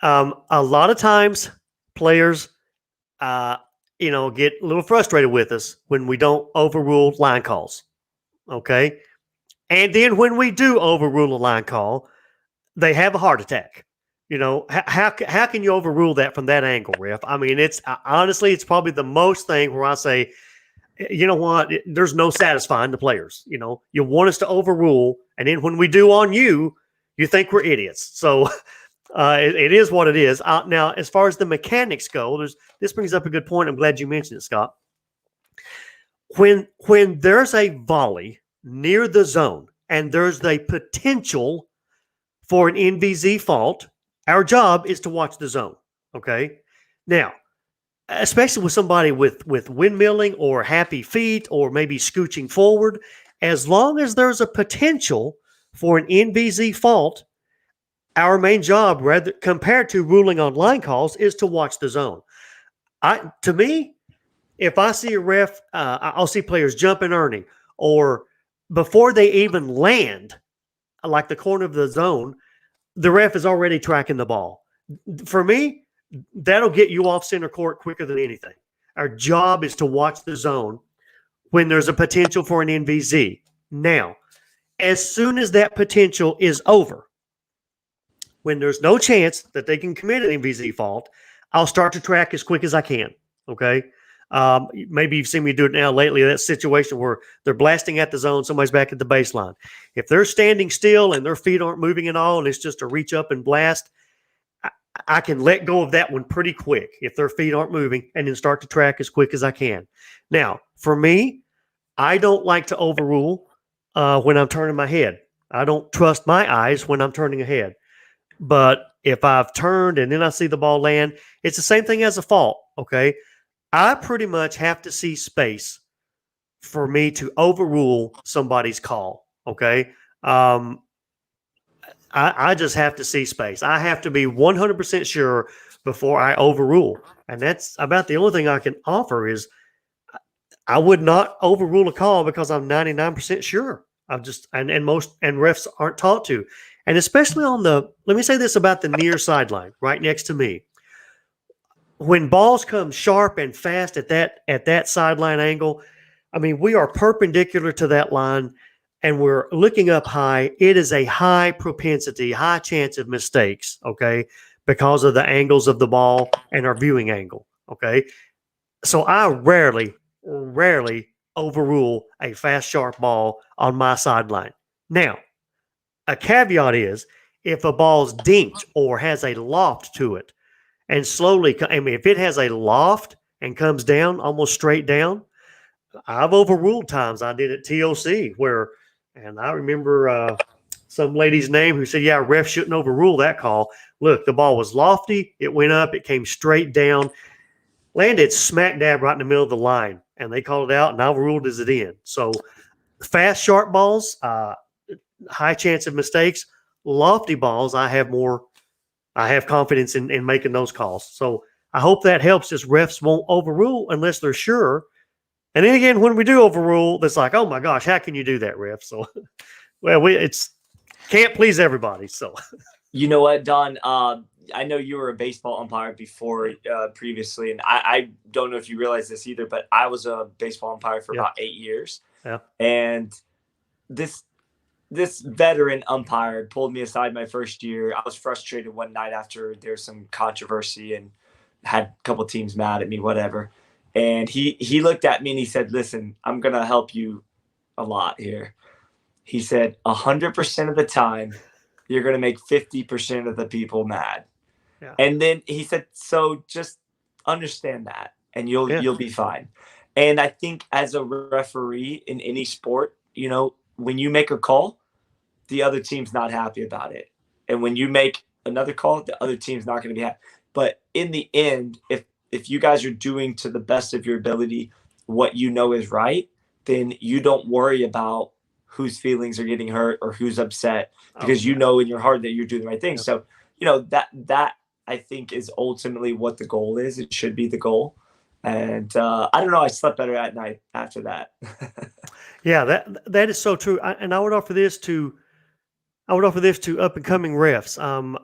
a lot of times players, get a little frustrated with us when we don't overrule line calls. Okay. And then when we do overrule a line call, they have a heart attack. You know, how can you overrule that from that angle, ref? I mean, it's honestly, it's probably the most thing where I say, you know what, there's no satisfying the players. You know, you want us to overrule. And then when we do on you, you think we're idiots. So it is what it is. Now, as far as the mechanics go, this brings up a good point. I'm glad you mentioned it, Scott. When there's a volley near the zone and there's the potential for an NVZ fault, our job is to watch the zone. Okay. Now, especially with somebody with windmilling or happy feet or maybe scooching forward, as long as there's a potential for an NVZ fault, our main job, rather compared to ruling on line calls, is to watch the zone. To me, if I see a ref, I'll see players jumping, earning, or before they even land, like the corner of the zone, the ref is already tracking the ball. For me, that'll get you off center court quicker than anything. Our job is to watch the zone when there's a potential for an NVZ. Now, as soon as that potential is over, when there's no chance that they can commit an NVZ fault, I'll start to track as quick as I can. Okay. Maybe you've seen me do it now lately. That situation where they're blasting at the zone, somebody's back at the baseline. If they're standing still and their feet aren't moving at all, and it's just a reach up and blast, I can let go of that one pretty quick if their feet aren't moving, and then start to track as quick as I can. Now, for me, I don't like to overrule when I'm turning my head. I don't trust my eyes when I'm turning ahead. But if I've turned and then I see the ball land, it's the same thing as a fault, okay? I pretty much have to see space for me to overrule somebody's call, okay? I just have to see space. I have to be 100% sure before I overrule. And that's about the only thing I can offer is I would not overrule a call because I'm 99% sure. I'm just, and most refs aren't taught to. And especially on the, let me say this about the near sideline, right next to me. When balls come sharp and fast at that sideline angle, I mean, we are perpendicular to that line and we're looking up high. It is a high propensity, high chance of mistakes, okay, because of the angles of the ball and our viewing angle, okay? So I rarely overrule a fast, sharp ball on my sideline. Now, a caveat is if a ball's dinked or has a loft to it and slowly, I mean, if it has a loft and comes down almost straight down, I've overruled times. I did at TOC where, and I remember some lady's name who said, yeah, ref shouldn't overrule that call. Look, the ball was lofty. It went up. It came straight down, landed smack dab right in the middle of the line. And they called it out and I overruled as it in. So fast, sharp balls, high chance of mistakes. Lofty balls, I have confidence in making those calls. So I hope that helps. Just refs won't overrule unless they're sure. And then again, when we do overrule, it's like, oh my gosh, how can you do that, ref? So, well, it's can't please everybody. So, you know what, Don? I know you were a baseball umpire before previously, and I don't know if you realize this either, but I was a baseball umpire for about 8 years. Yeah. And this veteran umpire pulled me aside my first year. I was frustrated one night after there was some controversy and had a couple teams mad at me, whatever. And he looked at me and he said, listen, I'm going to help you a lot here. He said, 100% of the time, you're going to make 50% of the people mad. Yeah. And then he said, so just understand that and you'll be fine. And I think as a referee in any sport, you know, when you make a call, the other team's not happy about it. And when you make another call, the other team's not going to be happy. But in the end, if you guys are doing to the best of your ability what you know is right, then you don't worry about whose feelings are getting hurt or who's upset because you know in your heart that you're doing the right thing. So, you know, that I think is ultimately what the goal is. It should be the goal. And I don't know, I slept better at night after that. Yeah, that is so true. I would offer this to up and coming refs.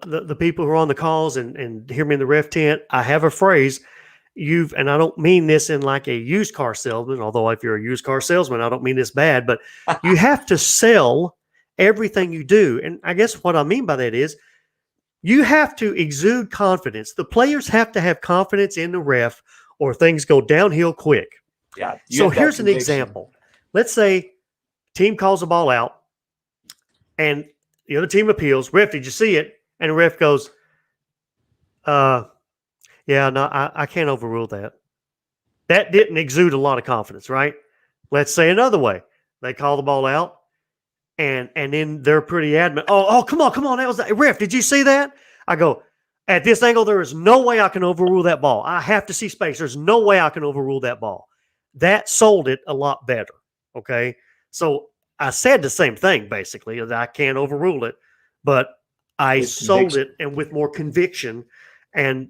The people who are on the calls and hear me in the ref tent. I have a phrase. And I don't mean this in like a used car salesman, although if you're a used car salesman, I don't mean this bad, but you have to sell everything you do. And I guess what I mean by that is you have to exude confidence. The players have to have confidence in the ref or things go downhill quick. Yeah. So here's an example. Let's say team calls a ball out and the other team appeals. Ref, did you see it? And the ref goes, yeah, no, I can't overrule that. That didn't exude a lot of confidence, right? Let's say another way. They call the ball out, and then they're pretty adamant. Oh, come on. That was the ref. Did you see that? I go, at this angle, there is no way I can overrule that ball. I have to see space. There's no way I can overrule that ball. That sold it a lot better, okay? So I said the same thing, basically, that I can't overrule it, but I sold it and with more conviction, and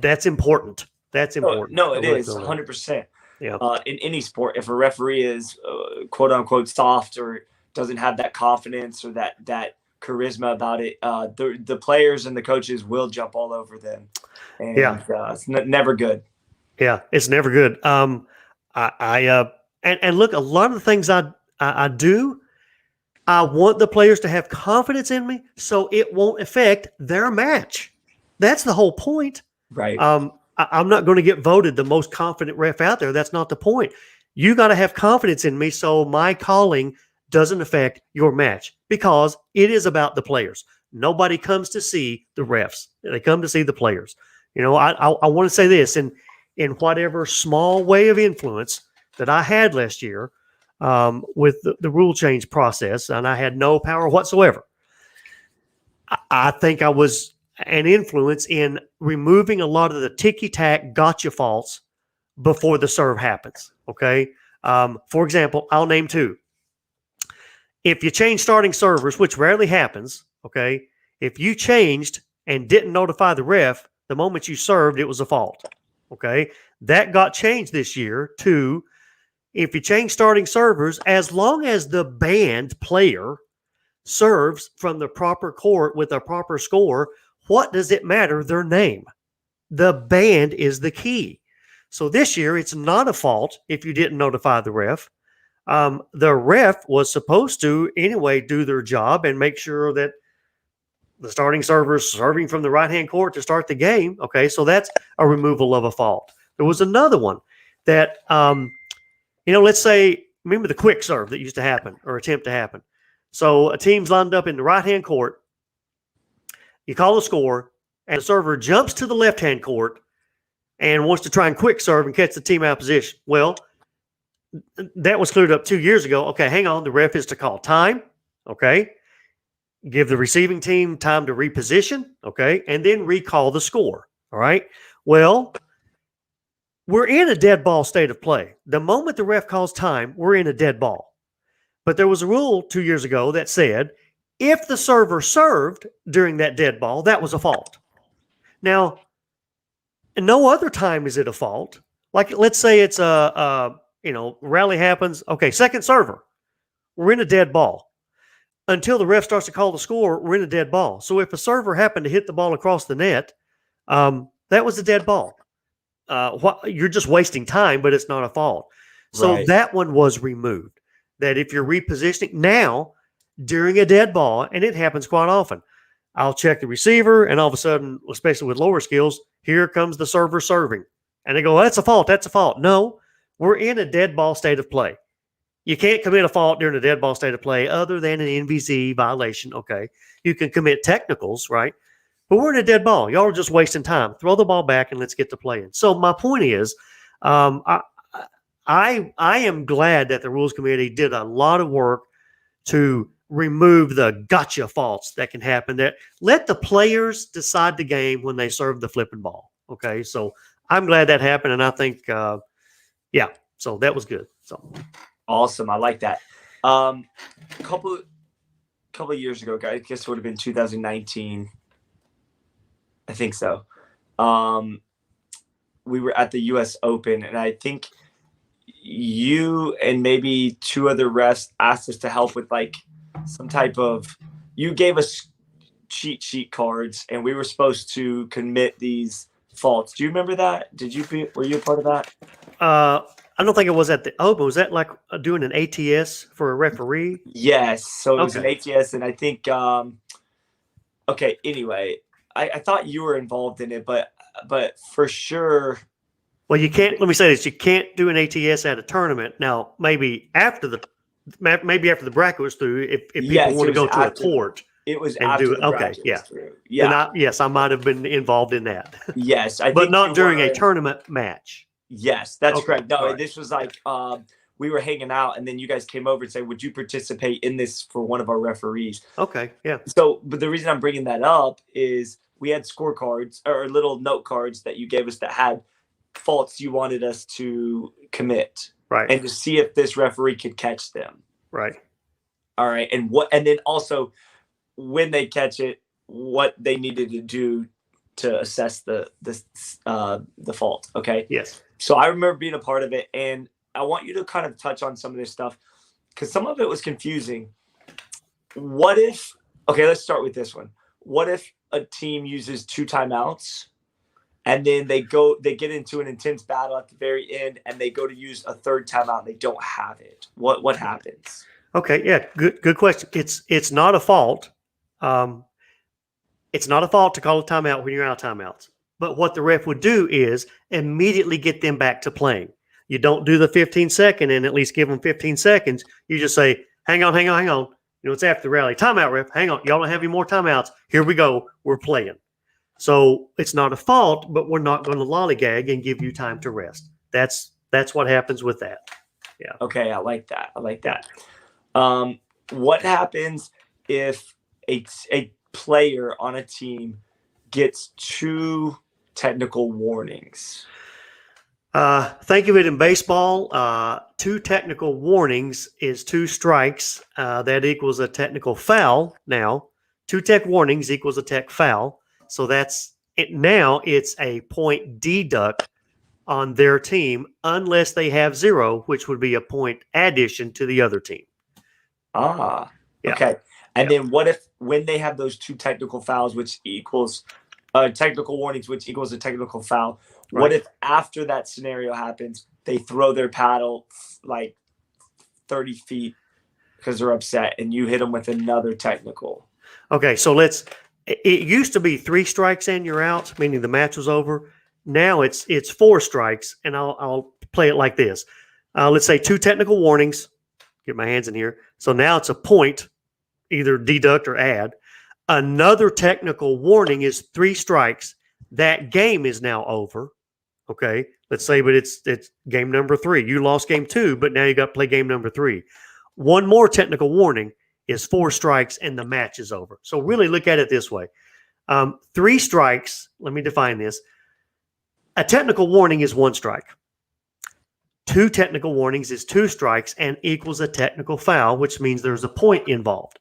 that's important. That's important. No, it is 100%. Yeah. In any sport, if a referee is quote unquote soft or doesn't have that confidence or that charisma about it. The players and the coaches will jump all over them, and it's never good. Yeah, it's never good. And look, a lot of the things I do, I want the players to have confidence in me, so it won't affect their match. That's the whole point. Right. I'm not going to get voted the most confident ref out there. That's not the point. You got to have confidence in me, so my calling doesn't affect your match, because it is about the players. Nobody comes to see the refs; they come to see the players. You know, I want to say this in whatever small way of influence that I had last year with the rule change process, and I had no power whatsoever. I think I was an influence in removing a lot of the ticky-tack gotcha faults before the serve happens, okay? For example, I'll name two. If you change starting servers, which rarely happens, okay, if you changed and didn't notify the ref the moment you served, it was a fault, okay? That got changed this year to, if you change starting servers, as long as the banned player serves from the proper court with a proper score, what does it matter their name? The band is the key. So this year, it's not a fault if you didn't notify the ref. The ref was supposed to anyway do their job and make sure that the starting server is serving from the right-hand court to start the game. Okay, so that's a removal of a fault. There was another one that, let's say, remember the quick serve that used to happen or attempt to happen. So a team's lined up in the right-hand court. You call the score, and the server jumps to the left-hand court and wants to try and quick serve and catch the team out of position. Well, that was cleared up 2 years ago. Okay, hang on. The ref is to call time. Okay. Give the receiving team time to reposition. Okay. And then recall the score. All right. Well, we're in a dead ball state of play. The moment the ref calls time, we're in a dead ball. But there was a rule 2 years ago that said if the server served during that dead ball, that was a fault. Now, no other time is it a fault. Like, let's say it's rally happens. Okay, second server. We're in a dead ball. Until the ref starts to call the score, we're in a dead ball. So if a server happened to hit the ball across the net, that was a dead ball. You're just wasting time, but it's not a fault. So that one was removed. That if you're repositioning now during a dead ball, and it happens quite often, I'll check the receiver, and all of a sudden, especially with lower skills, here comes the server serving. And they go, that's a fault, that's a fault. No, we're in a dead ball state of play. You can't commit a fault during a dead ball state of play other than an NVZ violation. Okay. You can commit technicals, right? But we're in a dead ball. Y'all are just wasting time. Throw the ball back and let's get to playing. So my point is, I am glad that the Rules Committee did a lot of work to remove the gotcha faults that can happen. That let the players decide the game when they serve the flipping ball. Okay. So I'm glad that happened. And I think, so that was good. So awesome. I like that. A couple of years ago, I guess it would have been 2019. I think so. We were at the US Open, and I think you and maybe two other refs asked us to help with like some type of, you gave us cheat sheet cards, and we were supposed to commit these faults. Do you remember that? Were you a part of that? I don't think it was at the Open. Was that like doing an ATS for a referee? Yes. So it was an ATS, and I think, anyway, I thought you were involved in it, but for sure. Well, you can't, let me say this, you can't do an ATS at a tournament. Now, maybe after the bracket was through, if people want to go to a court. It was after the bracket was through. Yeah. Yes, I might have been involved in that. Yes. But not during a tournament match. Yes, that's correct. No, This was like we were hanging out, and then you guys came over and said, would you participate in this for one of our referees? Okay, yeah. So, but the reason I'm bringing that up is we had scorecards or little note cards that you gave us that had faults you wanted us to commit. Right. And to see if this referee could catch them. Right. All right. And then also when they catch it, what they needed to do to assess the fault. Okay. Yes. So I remember being a part of it, and I want you to kind of touch on some of this stuff because some of it was confusing. What if Okay, let's start with this one. What if a team uses 2 timeouts and then they get into an intense battle at the very end and they go to use a third timeout and they don't have it? What happens? Okay, yeah, good question. It's not a fault. Um, it's not a fault to call a timeout when you're out of timeouts. But what the ref would do is immediately get them back to playing. You don't do the 15-second and at least give them 15 seconds. You just say, hang on. You know, it's after the rally. Timeout, ref. Hang on. Y'all don't have any more timeouts. Here we go. We're playing. So it's not a fault, but we're not going to lollygag and give you time to rest. That's what happens with that. Yeah. Okay, I like that. What happens if a player on a team gets 2 technical warnings? Think of it in baseball. 2 technical warnings is 2 strikes. That equals a technical foul. Now, 2 tech warnings equals a tech foul. So that's it. Now it's a point deduct on their team unless they have 0, which would be a point addition to the other team. Yeah. Okay. And then what if when they have those 2 technical fouls, which equals technical warnings, which equals a technical foul? Right. What if after that scenario happens, they throw their paddle like 30 feet because they're upset and you hit them with another technical? Okay. So it used to be 3 strikes and you're out, meaning the match was over. Now it's 4 strikes, and I'll play it like this. Let's say 2 technical warnings. Get my hands in here. So now it's a point, either deduct or add. Another technical warning is 3 strikes. That game is now over. Okay, let's say, but it's game number 3. You lost game 2, but now you got to play game number 3. One more technical warning is 4 strikes, and the match is over. So really look at it this way. 3 strikes. Let me define this. A technical warning is 1 strike. 2 technical warnings is 2 strikes and equals a technical foul, which means there's a point involved.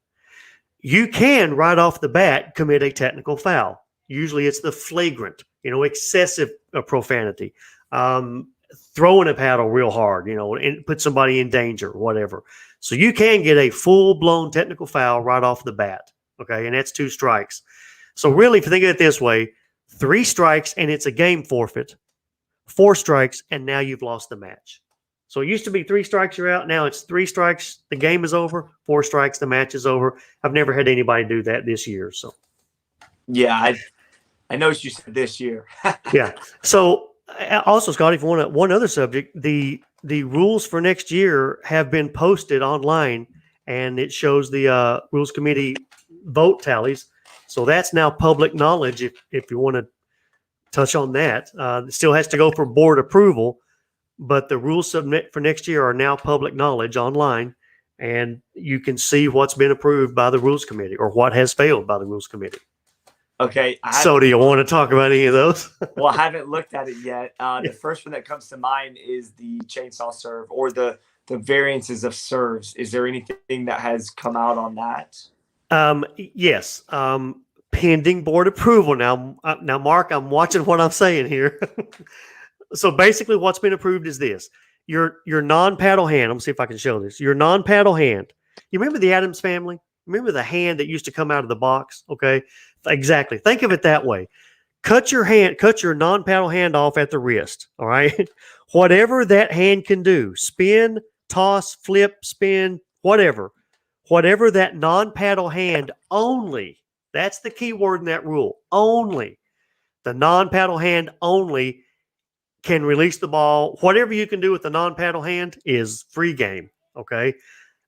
You can, right off the bat, commit a technical foul. Usually it's the flagrant, excessive profanity, throwing a paddle real hard, and put somebody in danger, whatever. So you can get a full-blown technical foul right off the bat, okay? And that's 2 strikes. So really, if you think of it this way, 3 strikes and it's a game forfeit. 4 strikes and now you've lost the match. So it used to be 3 strikes, you're out. Now it's 3 strikes, the game is over. 4 strikes, the match is over. I've never had anybody do that this year. So, yeah, I noticed you said this year. Yeah. So also, Scott, if you want one other subject, the rules for next year have been posted online, and it shows the rules committee vote tallies. So that's now public knowledge. If you want to touch on that, it still has to go for board approval, but the rules submit for next year are now public knowledge online, and you can see what's been approved by the rules committee or what has failed by the rules committee. Okay. So do you want to talk about any of those? Well, I haven't looked at it yet. The first one that comes to mind is the chainsaw serve or the variances of serves. Is there anything that has come out on that? Yes. Pending board approval. Now, Mark, I'm watching what I'm saying here. So basically what's been approved is this. Your non-paddle hand. I'm going to see if I can show this. Your non-paddle hand. You remember the Addams family? Remember the hand that used to come out of the box? Okay. Exactly. Think of it that way. Cut your non-paddle hand off at the wrist. All right. Whatever that hand can do, spin, toss, flip, spin, whatever that non-paddle hand only, that's the key word in that rule. Only the non-paddle hand only can release the ball. Whatever you can do with the non-paddle hand is free game. Okay.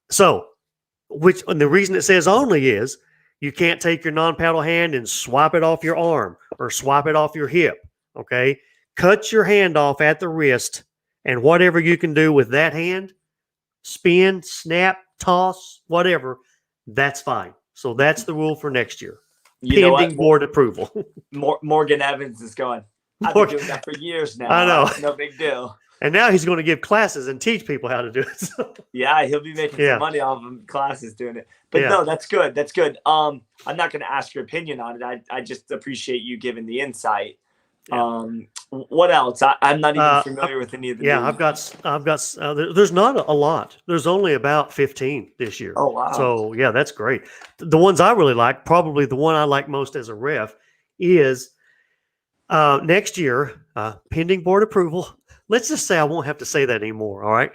So, and the reason it says only is you can't take your non-paddle hand and swap it off your arm or swap it off your hip. Okay. Cut your hand off at the wrist, and whatever you can do with that hand, spin, snap, toss, whatever, that's fine. So that's the rule for next year. Pending board approval. Morgan Evans is going, I've been doing that for years now. I know. No big deal. And now he's going to give classes and teach people how to do it. Yeah, he'll be making some money off of classes doing it. But no, that's good. That's good. I'm not going to ask your opinion on it. I just appreciate you giving the insight. Yeah. What else? I'm not even Uh, familiar with any of the yeah, new. there's not a lot. There's only about 15 this year. Oh wow. So yeah, that's great. The ones I really like, probably the one I like most as a ref, is next year, pending board approval. Let's just say I won't have to say that anymore. All right.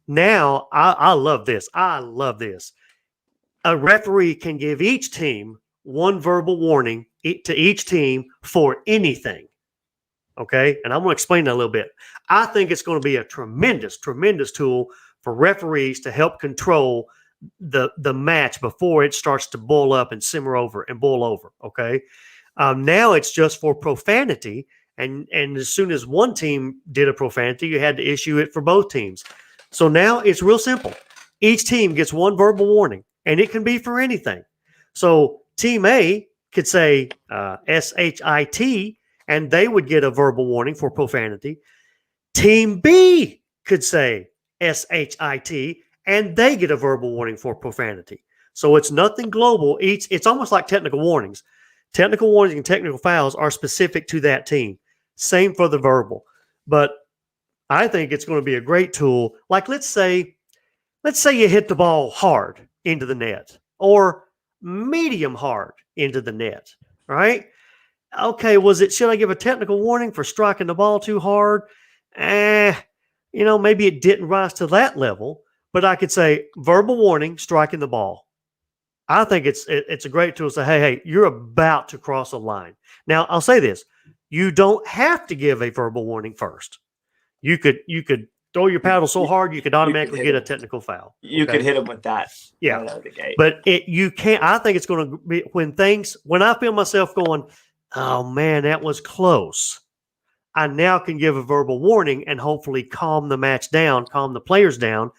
Now I love this. I love this. A referee can give each team one verbal warning to each team for anything. Okay. And I'm going to explain that a little bit. I think it's going to be a tremendous, tremendous tool for referees to help control the match before it starts to boil up and simmer over and boil over. Okay. Now it's just for profanity. And as soon as one team did a profanity, you had to issue it for both teams. So now it's real simple. Each team gets one verbal warning, and it can be for anything. So team A could say SHIT, and they would get a verbal warning for profanity. Team B could say SHIT, and they get a verbal warning for profanity. So it's nothing global. It's almost like technical warnings. Technical warnings and technical fouls are specific to that team. Same for the verbal. But I think it's going to be a great tool. Like let's say you hit the ball hard into the net or medium hard into the net, right? Okay, should I give a technical warning for striking the ball too hard? Maybe it didn't rise to that level, but I could say verbal warning, striking the ball. I think it's a great tool to say, hey, you're about to cross a line. Now, I'll say this. You don't have to give a verbal warning first. You could throw your paddle so hard you could automatically get a technical foul. You could hit him with that. Yeah. Right out of the gate. But you can't. I think it's going to be when I feel myself going, oh man, that was close. I now can give a verbal warning and hopefully calm the match down, calm the players down,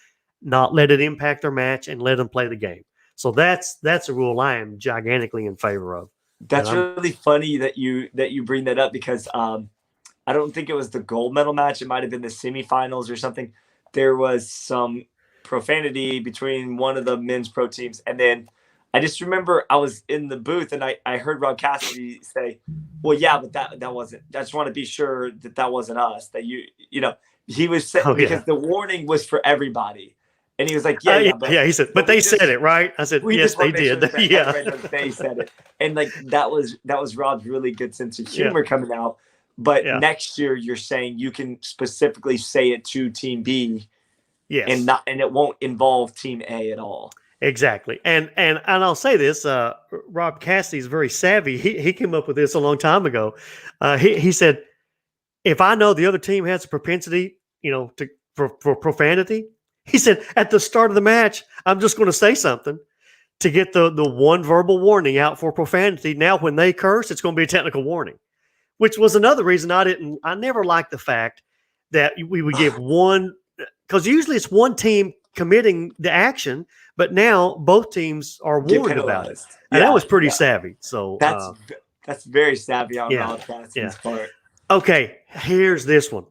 not let it impact their match and let them play the game. So that's a rule I am gigantically in favor of. That's really funny that you bring that up because I don't think it was the gold medal match. It might have been the semifinals or something. There was some profanity between one of the men's pro teams. And then I just remember I was in the booth and I heard Rob Cassidy say, well, yeah, but that wasn't, I just want to be sure that wasn't us, that he was saying, because the warning was for everybody. And he was like, he said, but they said it, right? I said, yes, they did. Sure they said it. And like, that was Rob's really good sense of humor coming out. But next year you're saying you can specifically say it to team B, and it won't involve team A at all. Exactly. And I'll say this, Rob Cassidy is very savvy. He came up with this a long time ago. He said, if I know the other team has a propensity, for profanity, he said, at the start of the match, I'm just going to say something to get the one verbal warning out for profanity. Now, when they curse, it's going to be a technical warning, which was another reason I never liked the fact that we would give one, because usually it's one team committing the action, but now both teams are warned about it. And that was pretty savvy. So that's very savvy on Rob Cassidy's part. Okay, here's this one.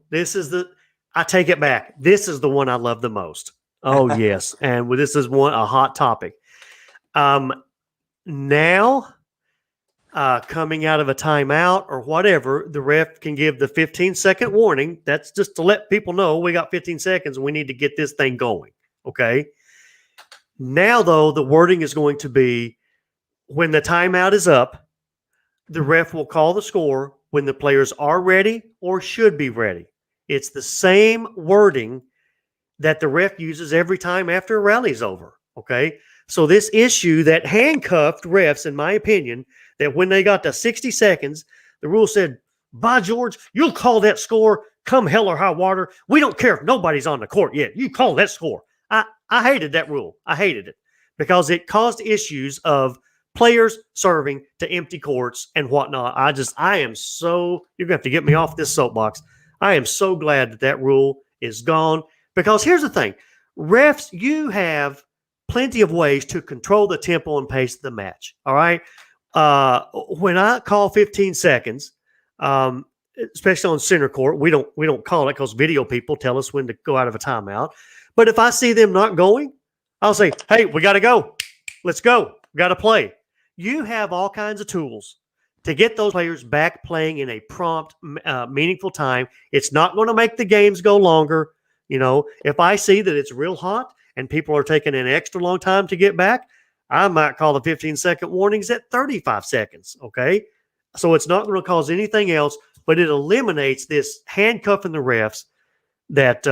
I take it back. This is the one I love the most. Oh, yes. And this is a hot topic. Now, coming out of a timeout or whatever, the ref can give the 15-second warning. That's just to let people know we got 15 seconds and we need to get this thing going. Okay. Now, though, the wording is going to be when the timeout is up, the ref will call the score when the players are ready or should be ready. It's the same wording that the ref uses every time after a rally's over. Okay. So this issue that handcuffed refs, in my opinion, that when they got to 60 seconds, the rule said, by George, you'll call that score come hell or high water. We don't care if nobody's on the court yet. You call that score. I hated that rule. I hated it because it caused issues of players serving to empty courts and whatnot. I am so, you're going to have to get me off this soapbox. I am so glad that rule is gone because here's the thing. Refs, you have plenty of ways to control the tempo and pace of the match. All right. When I call 15 seconds, especially on center court, we don't call it because video people tell us when to go out of a timeout. But if I see them not going, I'll say, hey, we got to go. Let's go. We got to play. You have all kinds of tools to get those players back playing in a prompt, meaningful time. It's not going to make the games go longer. You know, if I see that it's real hot and people are taking an extra long time to get back, I might call the 15-second warnings at 35 seconds, okay? So it's not going to cause anything else, but it eliminates this handcuffing the refs that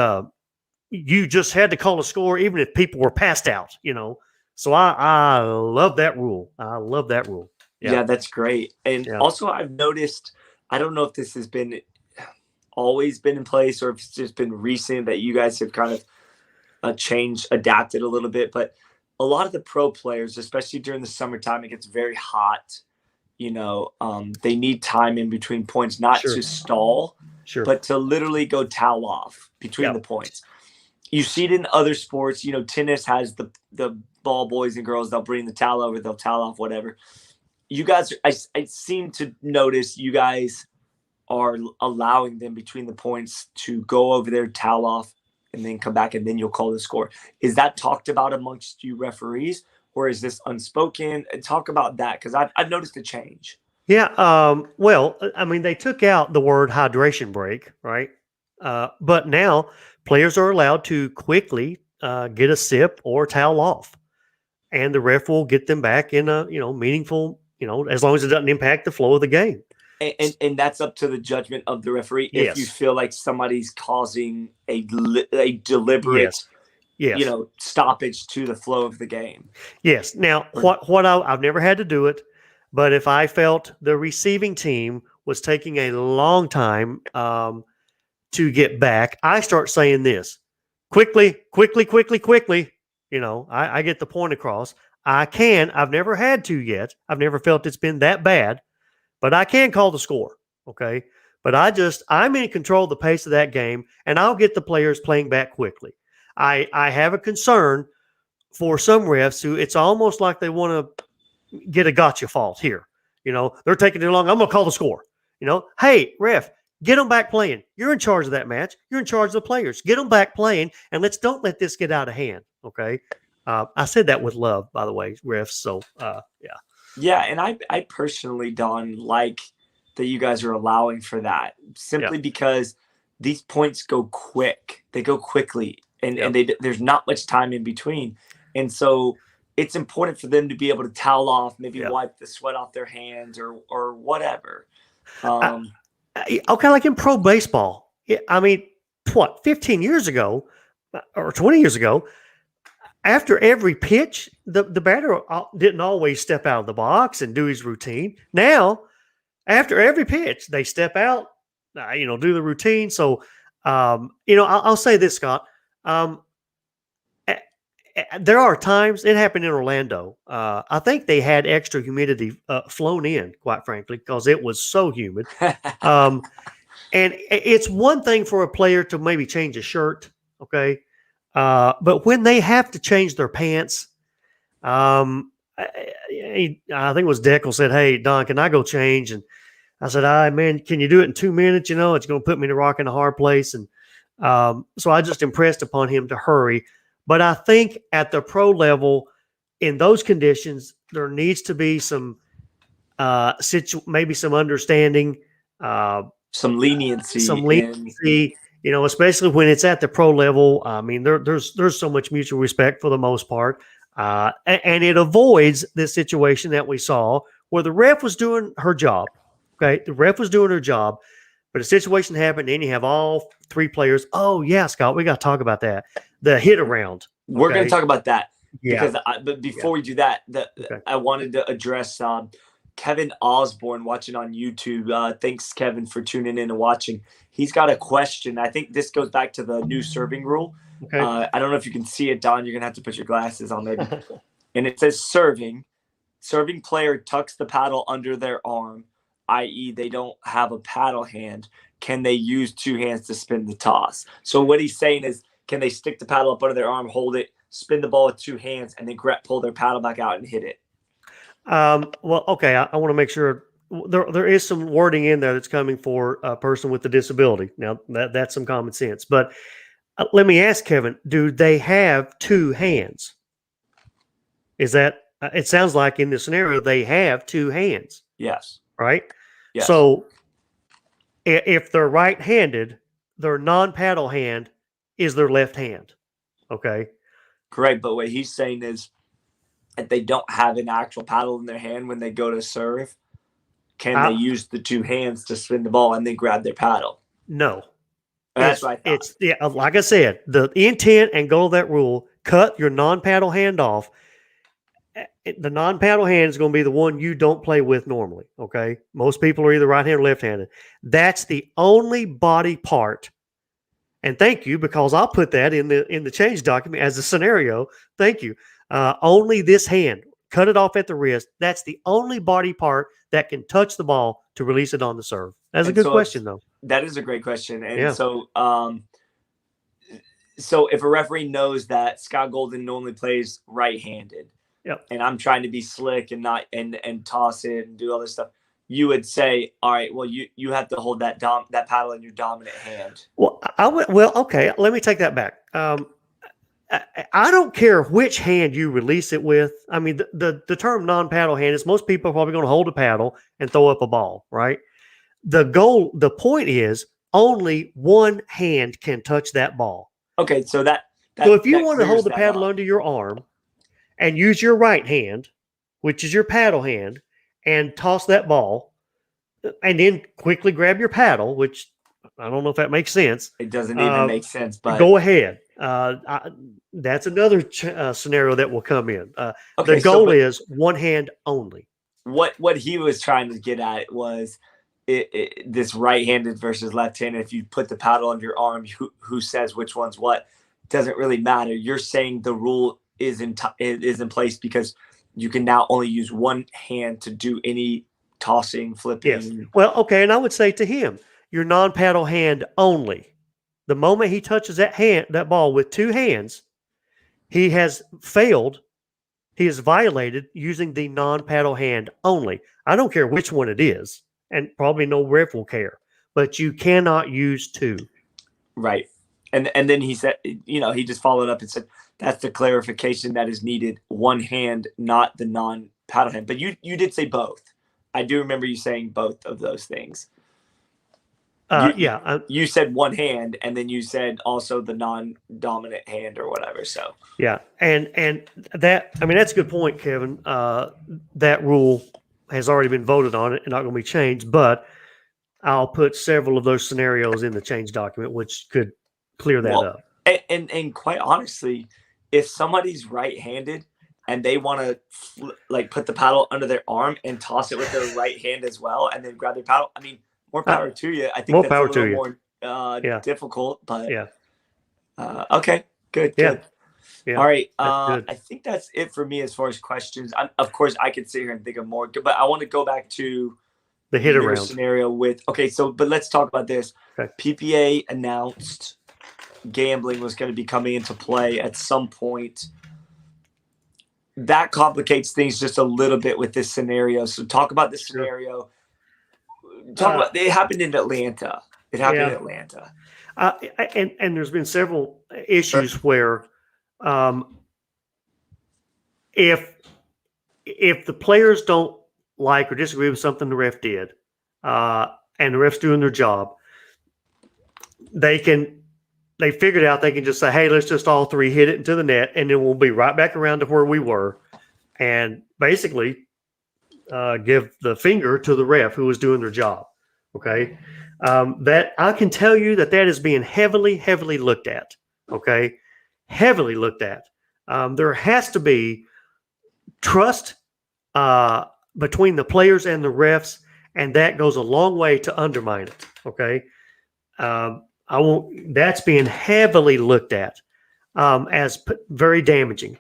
you just had to call a score even if people were passed out, you know? So I love that rule. I love that rule. Yeah, that's great. And also I've noticed, I don't know if this has been always been in place or if it's just been recent that you guys have kind of changed, adapted a little bit, but a lot of the pro players, especially during the summertime, it gets very hot. You know, they need time in between points, not to stall, but to literally go towel off between the points. You see it in other sports. You know, tennis has the ball boys and girls. They'll bring the towel over. They'll towel off, whatever. You guys, I seem to notice you guys are allowing them between the points to go over there, towel off, and then come back, and then you'll call the score. Is that talked about amongst you referees, or is this unspoken? Talk about that, because I've noticed a change. Yeah, well, I mean, they took out the word hydration break, right? But now players are allowed to quickly get a sip or towel off, and the ref will get them back in a meaningful, as long as it doesn't impact the flow of the game. And that's up to the judgment of the referee. If you feel like somebody's causing a deliberate, stoppage to the flow of the game. Yes. Now, I've never had to do it, but if I felt the receiving team was taking a long time to get back, I start saying this: quickly. I get the point across. I've never had to yet. I've never felt it's been that bad. But I can call the score, okay? But I'm in control of the pace of that game, and I'll get the players playing back quickly. I have a concern for some refs who it's almost like they want to get a gotcha fault here. They're taking too long. I'm going to call the score. Hey, ref, get them back playing. You're in charge of that match. You're in charge of the players. Get them back playing, and don't let this get out of hand, okay? I said that with love, by the way, refs, so yeah. Yeah, and I personally, Don, like that you guys are allowing for that simply because these points go quick. They go quickly, and there's not much time in between. And so it's important for them to be able to towel off, maybe wipe the sweat off their hands or whatever. Okay, like in pro baseball. I mean, 15 years ago or 20 years ago, after every pitch, the batter didn't always step out of the box and do his routine. Now, after every pitch, they step out, do the routine. So, I'll say this, Scott. There are times, it happened in Orlando. I think they had extra humidity flown in, quite frankly, because it was so humid. And it's one thing for a player to maybe change a shirt, okay? But when they have to change their pants, I think it was Deckel said, "Hey, Don, can I go change?" And I said, man, can you do it in 2 minutes? It's going to put me in a rock and a hard place." And so I just impressed upon him to hurry. But I think at the pro level, in those conditions, there needs to be some maybe some understanding, some leniency. Especially when it's at the pro level. I mean, there's so much mutual respect for the most part. And it avoids this situation that we saw where the ref was doing her job. Okay. The ref was doing her job, but a situation happened and you have all three players. Oh yeah, Scott, we got to talk about that. The hit around. Okay? We're going to talk about that. Yeah. But before we do that, I wanted to address Kevin Osborne watching on YouTube. Thanks, Kevin, for tuning in and watching. He's got a question. I think this goes back to the new serving rule. Okay. I don't know if you can see it, Don. You're going to have to put your glasses on maybe. And it says serving player tucks the paddle under their arm, i.e. they don't have a paddle hand. Can they use two hands to spin the toss? So what he's saying is, can they stick the paddle up under their arm, hold it, spin the ball with two hands, and then pull their paddle back out and hit it? Well, okay. I want to make sure there is some wording in there that's coming for a person with a disability. Now that's some common sense, but let me ask Kevin, do they have two hands? Is that, it sounds like in this scenario, they have two hands. Yes. right? Yes. So if they're right-handed, their non-paddle hand is their left hand. Okay. Correct. But what he's saying is if they don't have an actual paddle in their hand when they go to serve, can they use the two hands to spin the ball and then grab their paddle? No. That's what I thought. It's like I said, the intent and goal of that rule, cut your non-paddle hand off. The non-paddle hand is going to be the one you don't play with normally, okay? Most people are either right-handed or left-handed. That's the only body part. And thank you, because I'll put that in the change document as a scenario. Thank you. Only this hand. Cut it off at the wrist. That's the only body part that can touch the ball to release it on the serve. That's a good question, though. That is a great question. And so if a referee knows that Scott Golden normally plays right-handed, yep, and I'm trying to be slick and not and toss it and do all this stuff, you would say, all right, well, you have to hold that paddle in your dominant hand. Well, okay, let me take that back. I don't care which hand you release it with. I mean, the term non-paddle hand is most people are probably going to hold a paddle and throw up a ball, right? The point is only one hand can touch that ball. Okay, so so if you want to hold the paddle under your arm and use your right hand, which is your paddle hand, and toss that ball, and then quickly grab your paddle, which I don't know if that makes sense. It doesn't even make sense, but go ahead. That's another scenario that will come in. The goal is one hand only. What he was trying to get at was this right-handed versus left-handed. If you put the paddle under your arm, who says which one's what? Doesn't really matter. You're saying the rule is in place because you can now only use one hand to do any tossing, flipping. Yes. Well, okay, and I would say to him, your non-paddle hand only. The moment he touches that ball with two hands, he has failed. He has violated using the non-paddle hand only. I don't care which one it is, and probably no ref will care, but you cannot use two. Right. And then he said, he just followed up and said, that's the clarification that is needed. One hand, not the non-paddle hand. But you did say both. I do remember you saying both of those things. You said one hand, and then you said also the non-dominant hand or whatever. So yeah, and that, I mean, that's a good point, Kevin. That rule has already been voted on. It's not going to be changed, but I'll put several of those scenarios in the change document, which could clear that up. And quite honestly, if somebody's right-handed and they want to put the paddle under their arm and toss it with their right hand as well, and then grab their paddle, I mean, more power to you. I think that's a little more difficult, but okay, good. Yeah. All right. I think that's it for me as far as questions. Of course, I could sit here and think of more, but I want to go back to the hit around scenario but let's talk about this. Okay. PPA announced gambling was going to be coming into play at some point. That complicates things just a little bit with this scenario. So talk about this scenario. It happened in Atlanta. And there's been several issues where if the players don't like or disagree with something the ref did, and the ref's doing their job, they figured out they can just say, hey, let's just all three hit it into the net, and then we'll be right back around to where we were, and basically give the finger to the ref who was doing their job. Okay. That I can tell you that is being heavily, heavily looked at. Okay. Heavily looked at. There has to be trust between the players and the refs, and that goes a long way to undermine it. Okay. That's being heavily looked at as very damaging.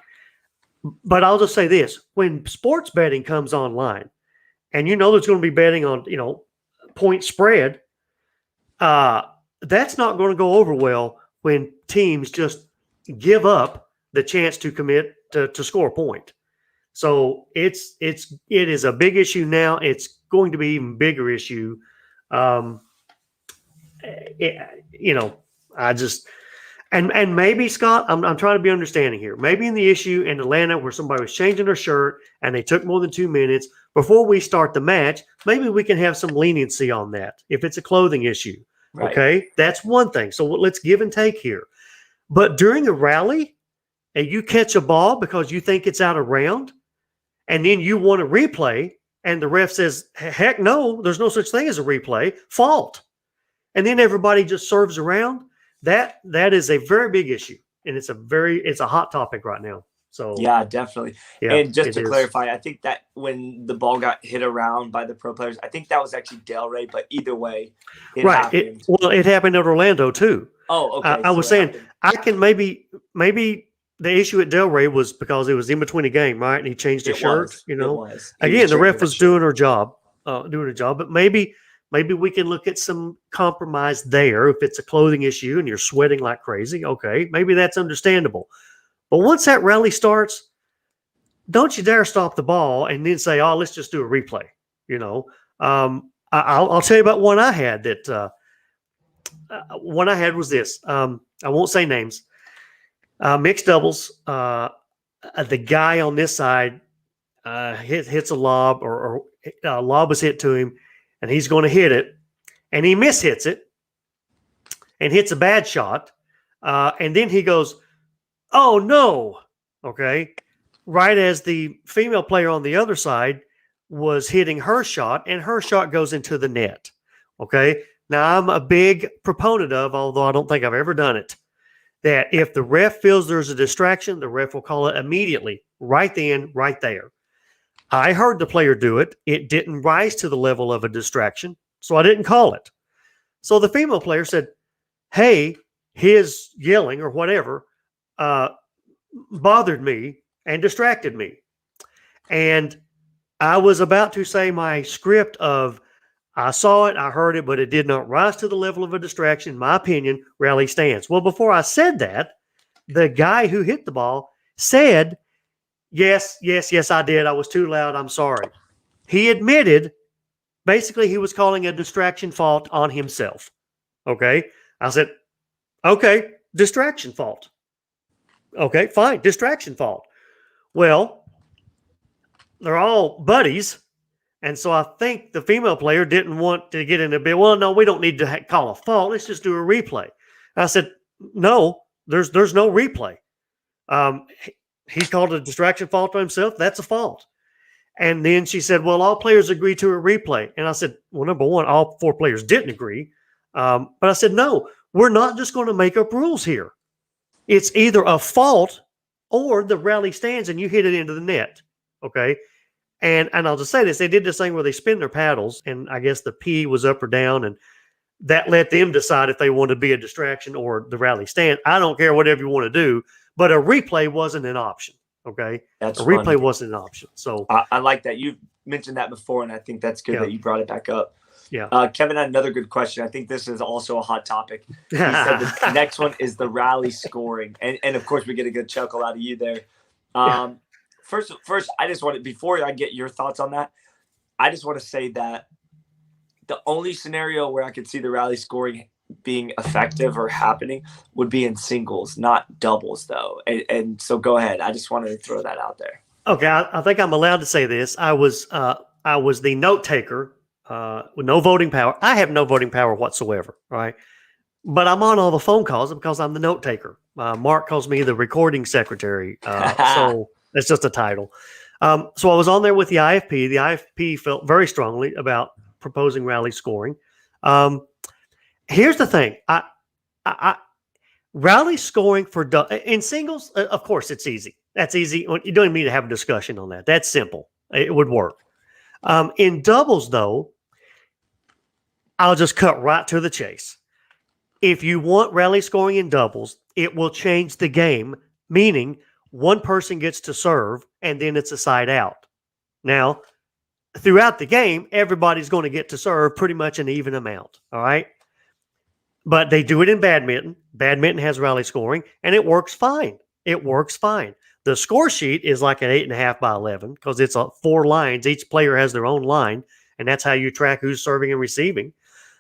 But I'll just say this: when sports betting comes online, and there's going to be betting on point spread, that's not going to go over well when teams just give up the chance to commit to score a point. So it is a big issue now. It's going to be an even bigger issue. And maybe, Scott, I'm trying to be understanding here. Maybe in the issue in Atlanta where somebody was changing their shirt and they took more than 2 minutes before we start the match, maybe we can have some leniency on that if it's a clothing issue. Right. Okay, that's one thing. So let's give and take here. But during a rally, and you catch a ball because you think it's out of round, and then you want a replay, and the ref says, heck no, there's no such thing as a replay, fault. And then everybody just serves around. That is a very big issue, and it's a hot topic right now. So yeah, definitely. Yeah, and just to clarify, I think that when the ball got hit around by the pro players, I think that was actually Delray, but either way, it happened. It happened at Orlando too. Oh, okay. I was saying I can maybe the issue at Delray was because it was in between a game, right? And he changed his shirt. Again, the ref was doing her job, But maybe we can look at some compromise there. If it's a clothing issue and you're sweating like crazy, okay, maybe that's understandable. But once that rally starts, don't you dare stop the ball and then say, "Oh, let's just do a replay." I'll tell you about one I had. One I had was this. I won't say names. Mixed doubles. The guy on this side hits a lob, or a lob was hit to him, and he's going to hit it, and he mishits it, and hits a bad shot, and then he goes, "Oh no!" Okay, right as the female player on the other side was hitting her shot, and her shot goes into the net. Okay, now I'm a big proponent of, although I don't think I've ever done it, that if the ref feels there's a distraction, the ref will call it immediately, right then, right there. I heard the player do it. It didn't rise to the level of a distraction, so I didn't call it. So the female player said, "Hey, his yelling or whatever bothered me and distracted me." And I was about to say my script of, "I saw it, I heard it, but it did not rise to the level of a distraction. In my opinion, rally stands." Well, before I said that, the guy who hit the ball said, yes, I did. I was too loud. I'm sorry. He admitted, basically, he was calling a distraction fault on himself. Okay. I said, okay, distraction fault. Okay, fine, distraction fault. Well, they're all buddies. And so I think the female player didn't want to get in a bit. Well, no, we don't need to call a fault. Let's just do a replay. I said, no, there's no replay. He called it a distraction fault to himself. That's a fault. And then she said, well, all players agree to a replay. And I said, well, number one, all 4 players didn't agree. But I said, no, we're not just going to make up rules here. It's either a fault or the rally stands and you hit it into the net. Okay. And I'll just say this, they did this thing where they spin their paddles, and I guess the P was up or down, and that let them decide if they wanted to be a distraction or the rally stand. I don't care, whatever you want to do, but a replay wasn't an option. Okay. That's a replay funny. wasn't an option. So I like that. You've mentioned that before, and I think that's good that you brought it back up. Yeah. Kevin had another good question. I think this is also a hot topic. He said the next one is the rally scoring. And of course, we get a good chuckle out of you there. First, I just want to, before I get your thoughts on that, I just want to say that the only scenario where I could see the rally scoring being effective or happening would be in singles, not doubles, though. And so go ahead. I just wanted to throw that out there. Okay, I think I'm allowed to say this. I was the note taker with no voting power. I have no voting power whatsoever, right? But I'm on all the phone calls because I'm the note taker. Mark calls me the recording secretary. So that's just a title. So I was on there with the IFP. The IFP felt very strongly about proposing rally scoring. Here's the thing. I rally scoring for in singles, of course, it's easy. That's easy. You don't even need to have a discussion on that. That's simple. It would work. In doubles, though, I'll just cut right to the chase. If you want rally scoring in doubles, it will change the game, meaning one person gets to serve and then it's a side out. Now, throughout the game, everybody's going to get to serve pretty much an even amount. All right. But they do it in badminton. Badminton has rally scoring, and it works fine. It works fine. The score sheet is like an 8.5 by 11 because it's 4 lines. Each player has their own line, and that's how you track who's serving and receiving.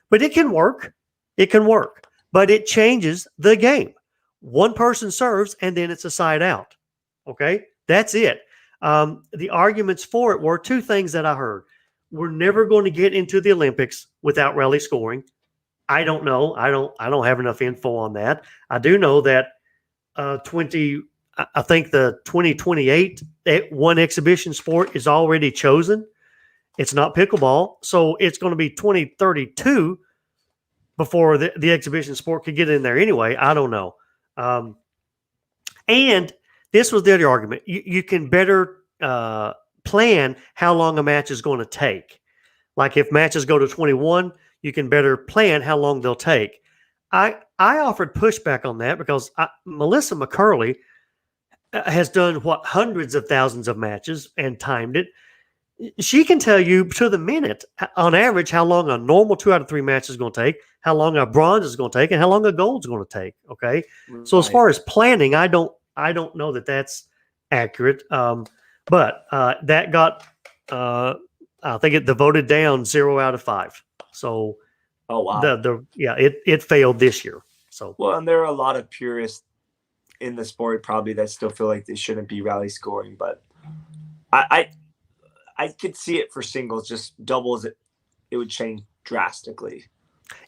But it can work. It can work. But it changes the game. one person serves, and then it's a side out. Okay, that's it. The arguments for it were two things that I heard. We're never going to get into the Olympics without rally scoring. I don't know. I don't have enough info on that. I do know that I think the 2028 one exhibition sport is already chosen. It's not pickleball, so it's going to be 2032 before the exhibition sport could get in there anyway. I don't know. And this was the other argument. You can better plan how long a match is going to take. Like if matches go to 21, you can better plan how long they'll take. I offered pushback on that because Melissa McCurley has done hundreds of thousands of matches and timed it. She can tell you to the minute, on average, how long a normal 2 out of 3 match is going to take, how long a bronze is going to take, and how long a gold is going to take. Okay, right. So as far as planning, I don't know that that's accurate. But that got, I think it voted down 0 out of 5. So, oh wow, it failed this year. So well, and there are a lot of purists in the sport probably that still feel like they shouldn't be rally scoring, but I could see it for singles. Just doubles, it would change drastically.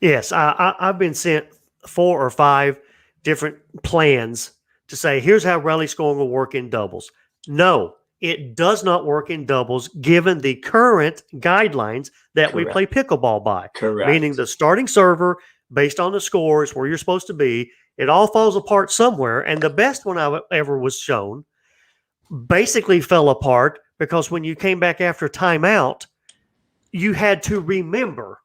Yes, I've been sent 4 or 5 different plans to say, here's how rally scoring will work in doubles. No, it does not work in doubles given the current guidelines that we play pickleball by. Correct. Meaning the starting server, based on the scores, where you're supposed to be, it all falls apart somewhere. And the best one I ever was shown basically fell apart because when you came back after timeout, you had to remember.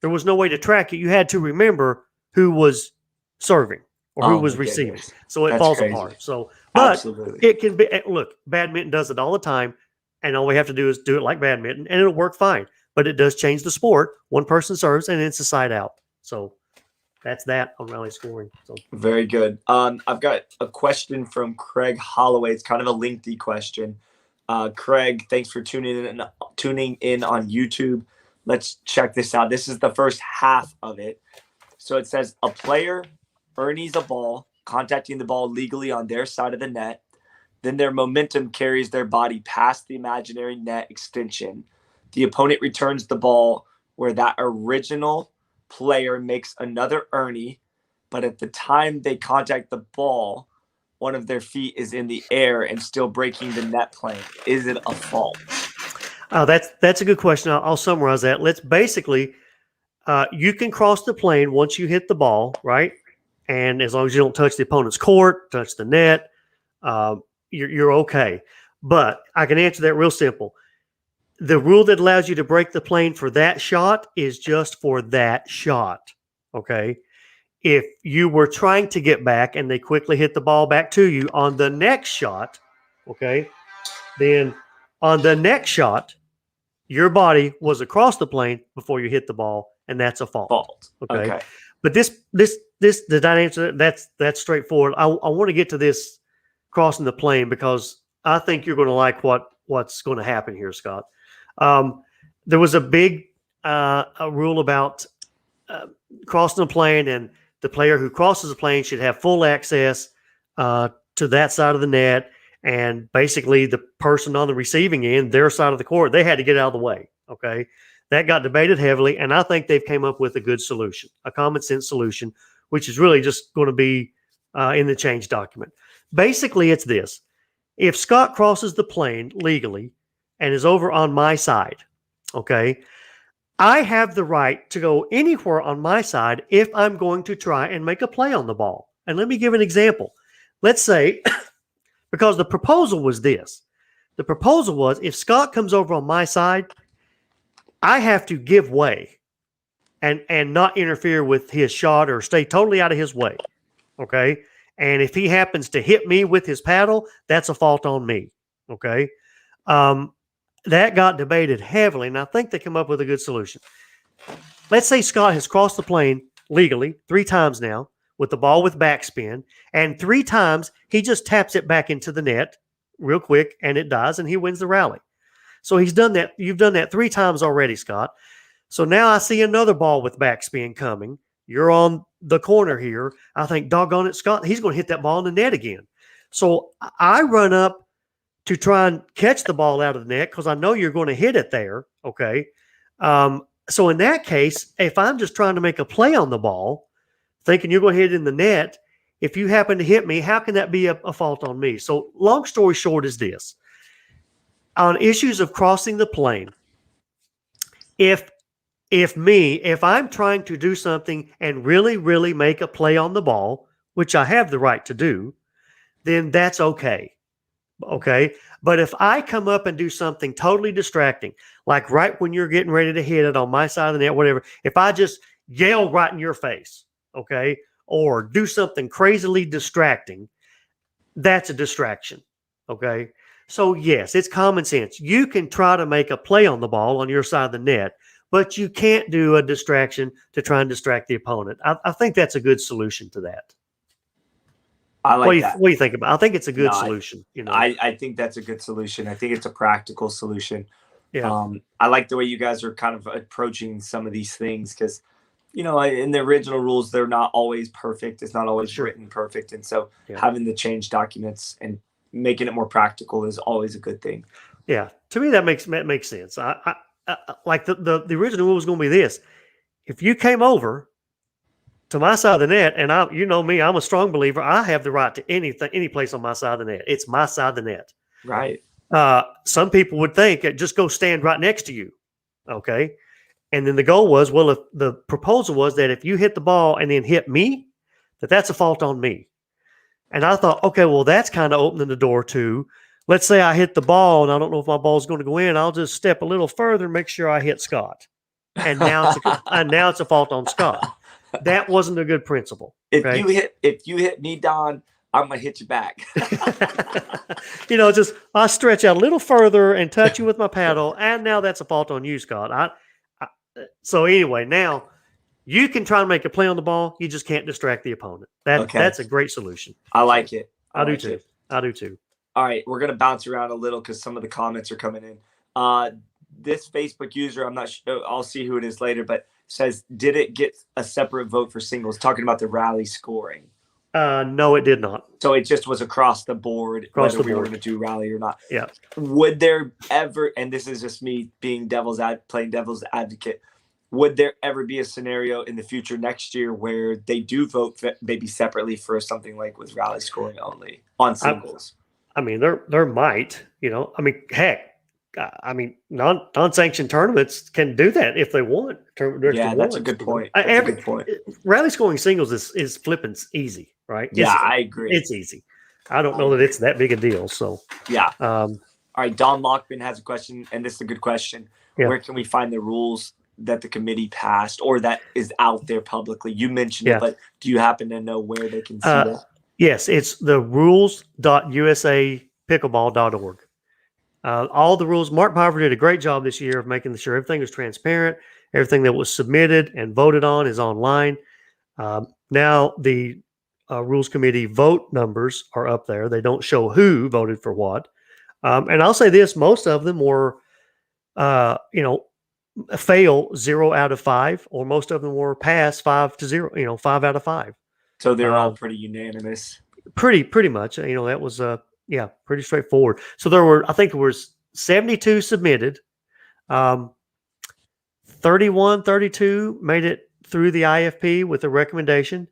There was no way to track it. You had to remember who was serving or who was receiving. So it falls apart. So, but absolutely, it can be, look, badminton does it all the time. And all we have to do is do it like badminton and it'll work fine. But it does change the sport. One person serves and it's a side out. So that's that on rally scoring. So very good. I've got a question from Craig Holloway. It's kind of a lengthy question. Craig, thanks for tuning in on YouTube. Let's check this out. This is the first half of it. So it says a player earnies a ball, contacting the ball legally on their side of the net. Then their momentum carries their body past the imaginary net extension. The opponent returns the ball where that original player makes another earnie, but at the time they contact the ball, one of their feet is in the air and still breaking the net plane. Is it a fault? That's a good question. I'll summarize that. Let's basically, you can cross the plane once you hit the ball, right? And as long as you don't touch the opponent's court, touch the net, you're okay. But I can answer that real simple. The rule that allows you to break the plane for that shot is just for that shot, okay? If you were trying to get back and they quickly hit the ball back to you on the next shot, okay, then on the next shot, your body was across the plane before you hit the ball, and that's a fault. Okay. But this did I answer that? That's straightforward. I want to get to this crossing the plane because I think you're going to like what's going to happen here, Scott. There was a big a rule about crossing the plane, and the player who crosses the plane should have full access to that side of the net. And basically the person on the receiving end, their side of the court, they had to get out of the way. Okay. That got debated heavily. And I think they've came up with a good solution, a common sense solution, which is really just going to be in the change document. Basically, it's this. If Scott crosses the plane legally and is over on my side, okay, I have the right to go anywhere on my side if I'm going to try and make a play on the ball. And let me give an example. Let's say, because the proposal was this. The proposal was if Scott comes over on my side, I have to give way and not interfere with his shot or stay totally out of his way, okay? And if he happens to hit me with his paddle, that's a fault on me, okay? That got debated heavily, and I think they come up with a good solution. Let's say Scott has crossed the plane legally 3 times now with the ball with backspin, and 3 times he just taps it back into the net real quick, and it dies, and he wins the rally. So he's done that. You've done that 3 times already, Scott. So now I see another ball with backspin coming. You're on the corner here, I think, doggone it, Scott, he's going to hit that ball in the net again. So I run up to try and catch the ball out of the net because I know you're going to hit it there. Okay. So in that case, if I'm just trying to make a play on the ball, thinking you're going to hit it in the net, if you happen to hit me, how can that be a fault on me? So long story short is this. On issues of crossing the plane, if I'm trying to do something and really, really make a play on the ball, which I have the right to do, then that's okay. Okay. But if I come up and do something totally distracting, like right when you're getting ready to hit it on my side of the net, whatever, if I just yell right in your face, okay, or do something crazily distracting, that's a distraction. Okay. So yes, it's common sense. You can try to make a play on the ball on your side of the net, but you can't do a distraction to try and distract the opponent. I think that's a good solution to that. I like that. What do you think about? I think it's a good solution. I think that's a good solution. I think it's a practical solution. Yeah. I like the way you guys are kind of approaching some of these things because, in the original rules, they're not always perfect. It's not always written perfect. And so having the change documents and making it more practical is always a good thing. Yeah. To me, that makes sense. I like the original rule was going to be this. If you came over to my side of the net, and you know me, I'm a strong believer. I have the right to any place on my side of the net. It's my side of the net. Right. Some people would think just go stand right next to you. Okay. And then the goal was, well, if the proposal was that if you hit the ball and then hit me, that's a fault on me. And I thought, okay, well, that's kind of opening the door to, let's say I hit the ball and I don't know if my ball is going to go in. I'll just step a little further and make sure I hit Scott. And now it's a fault on Scott. That wasn't a good principle. Okay? If you hit me, Don, I'm gonna hit you back. Just I stretch out a little further and touch you with my paddle, and now that's a fault on you, Scott. So anyway, now you can try and make a play on the ball. You just can't distract the opponent. That's a great solution. I like it. I do too. I do too. All right, we're gonna bounce around a little because some of the comments are coming in. This Facebook user, I'm not sure. I'll see who it is later, but says, did it get a separate vote for singles? Talking about the rally scoring. No, it did not. So it just was across the board, whether we were going to do rally or not. Yeah. Would there ever, and this is just me being playing devil's advocate, would there ever be a scenario in the future next year where they do vote maybe separately for something like with rally scoring only on singles? I mean, there might, heck, non-sanctioned tournaments can do that if they want. That's a good point. Rally scoring singles is flipping easy, right? I agree. It's easy. I don't know that it's that big a deal. So all right, Don Lockman has a question, and this is a good question. Yeah. Where can we find the rules that the committee passed or that is out there publicly? You mentioned it, but do you happen to know where they can see that? Yes, it's the rules.usapickleball.org. All the rules. Mark Piver did a great job this year of making sure everything was transparent. Everything that was submitted and voted on is online. Now the rules committee vote numbers are up there. They don't show who voted for what. And I'll say this: most of them were, fail 0 out of 5, or most of them were pass 5-0. 5 out of 5. So they're all pretty unanimous. Pretty much. That was pretty straightforward. So there were 72 submitted. 32 made it through the IFP with a recommendation.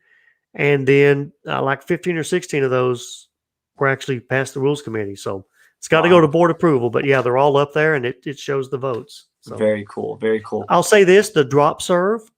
And then 15 or 16 of those were actually passed the rules committee. So it's got to go to board approval, but they're all up there and it shows the votes. So very cool. Very cool. I'll say this, the drop serve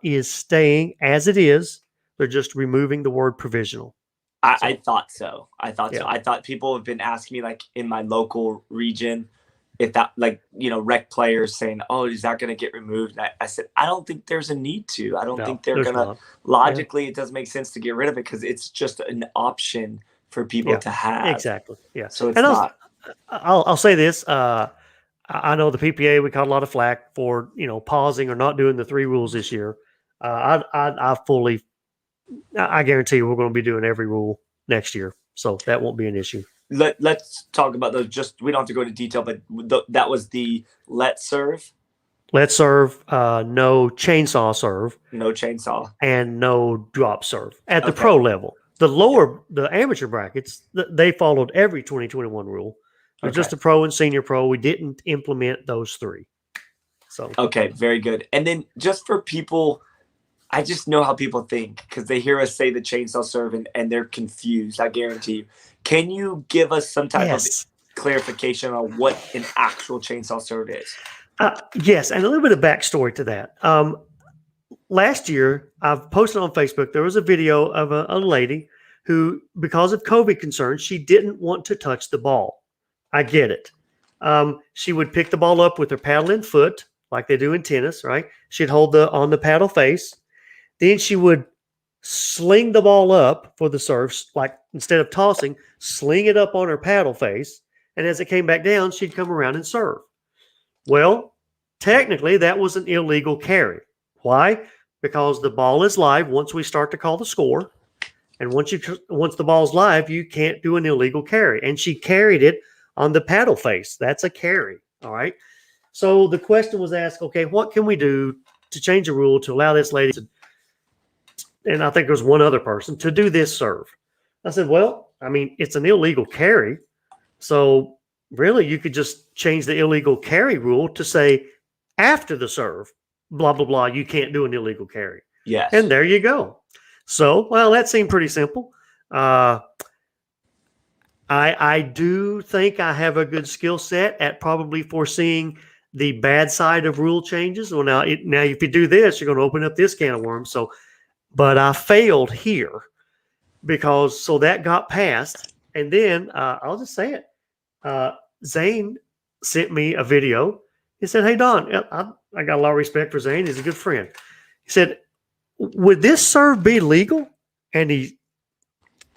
is staying as it is. They're just removing the word provisional. I thought so. I thought people have been asking me in my local region if that rec players saying, oh, is that going to get removed? And I said, I don't think there's a need to. I don't think they're going to. Logically, it doesn't make sense to get rid of it because it's just an option for people to have. Exactly. Yeah. So it's not. I'll say this. I know the PPA, we caught a lot of flack for, pausing or not doing the 3 rules this year. I guarantee you we're going to be doing every rule next year. So that won't be an issue. Let's talk about those. We don't have to go into detail, but that was the let serve. Let's serve, no chainsaw serve, No chainsaw. and no drop serve at the Okay. pro level. The amateur brackets, they followed every 2021 rule. But Okay. just the pro and senior pro, we didn't implement those three. So Okay, very good. And then just for people, I just know how people think because they hear us say the chainsaw serve and they're confused. I guarantee you. Can you give us some type of yes, clarification on what an actual chainsaw serve is? yes, and a little bit of backstory to that. Last year, I've posted on Facebook. There was a video of a lady who, because of COVID concerns, she didn't want to touch the ball. I get it. She would pick the ball up with her paddle and foot, like they do in tennis, right? She'd hold on the paddle face. Then she would sling the ball up for the serve, like instead of tossing, sling it up on her paddle face. And as it came back down, she'd come around and serve. Well, technically, that was an illegal carry. Why? Because the ball is live once we start to call the score. And once the ball's live, you can't do an illegal carry. And she carried it on the paddle face. That's a carry. All right. So the question was asked, okay, what can we do to change the rule to allow this lady to, and I think there was one other person, to do this serve? I said, well, I mean, it's an illegal carry. So really, you could just change the illegal carry rule to say after the serve, blah, blah, blah, you can't do an illegal carry. Yes. And there you go. So, well, that seemed pretty simple. I do think I have a good skill set at probably foreseeing the bad side of rule changes. Well, now if you do this, you're going to open up this can of worms. So, but I failed here because so that got passed. And then I'll just say it. Zane sent me a video. He said, "Hey Don, I got a lot of respect for Zane. He's a good friend." He said, "Would this serve be legal?" And he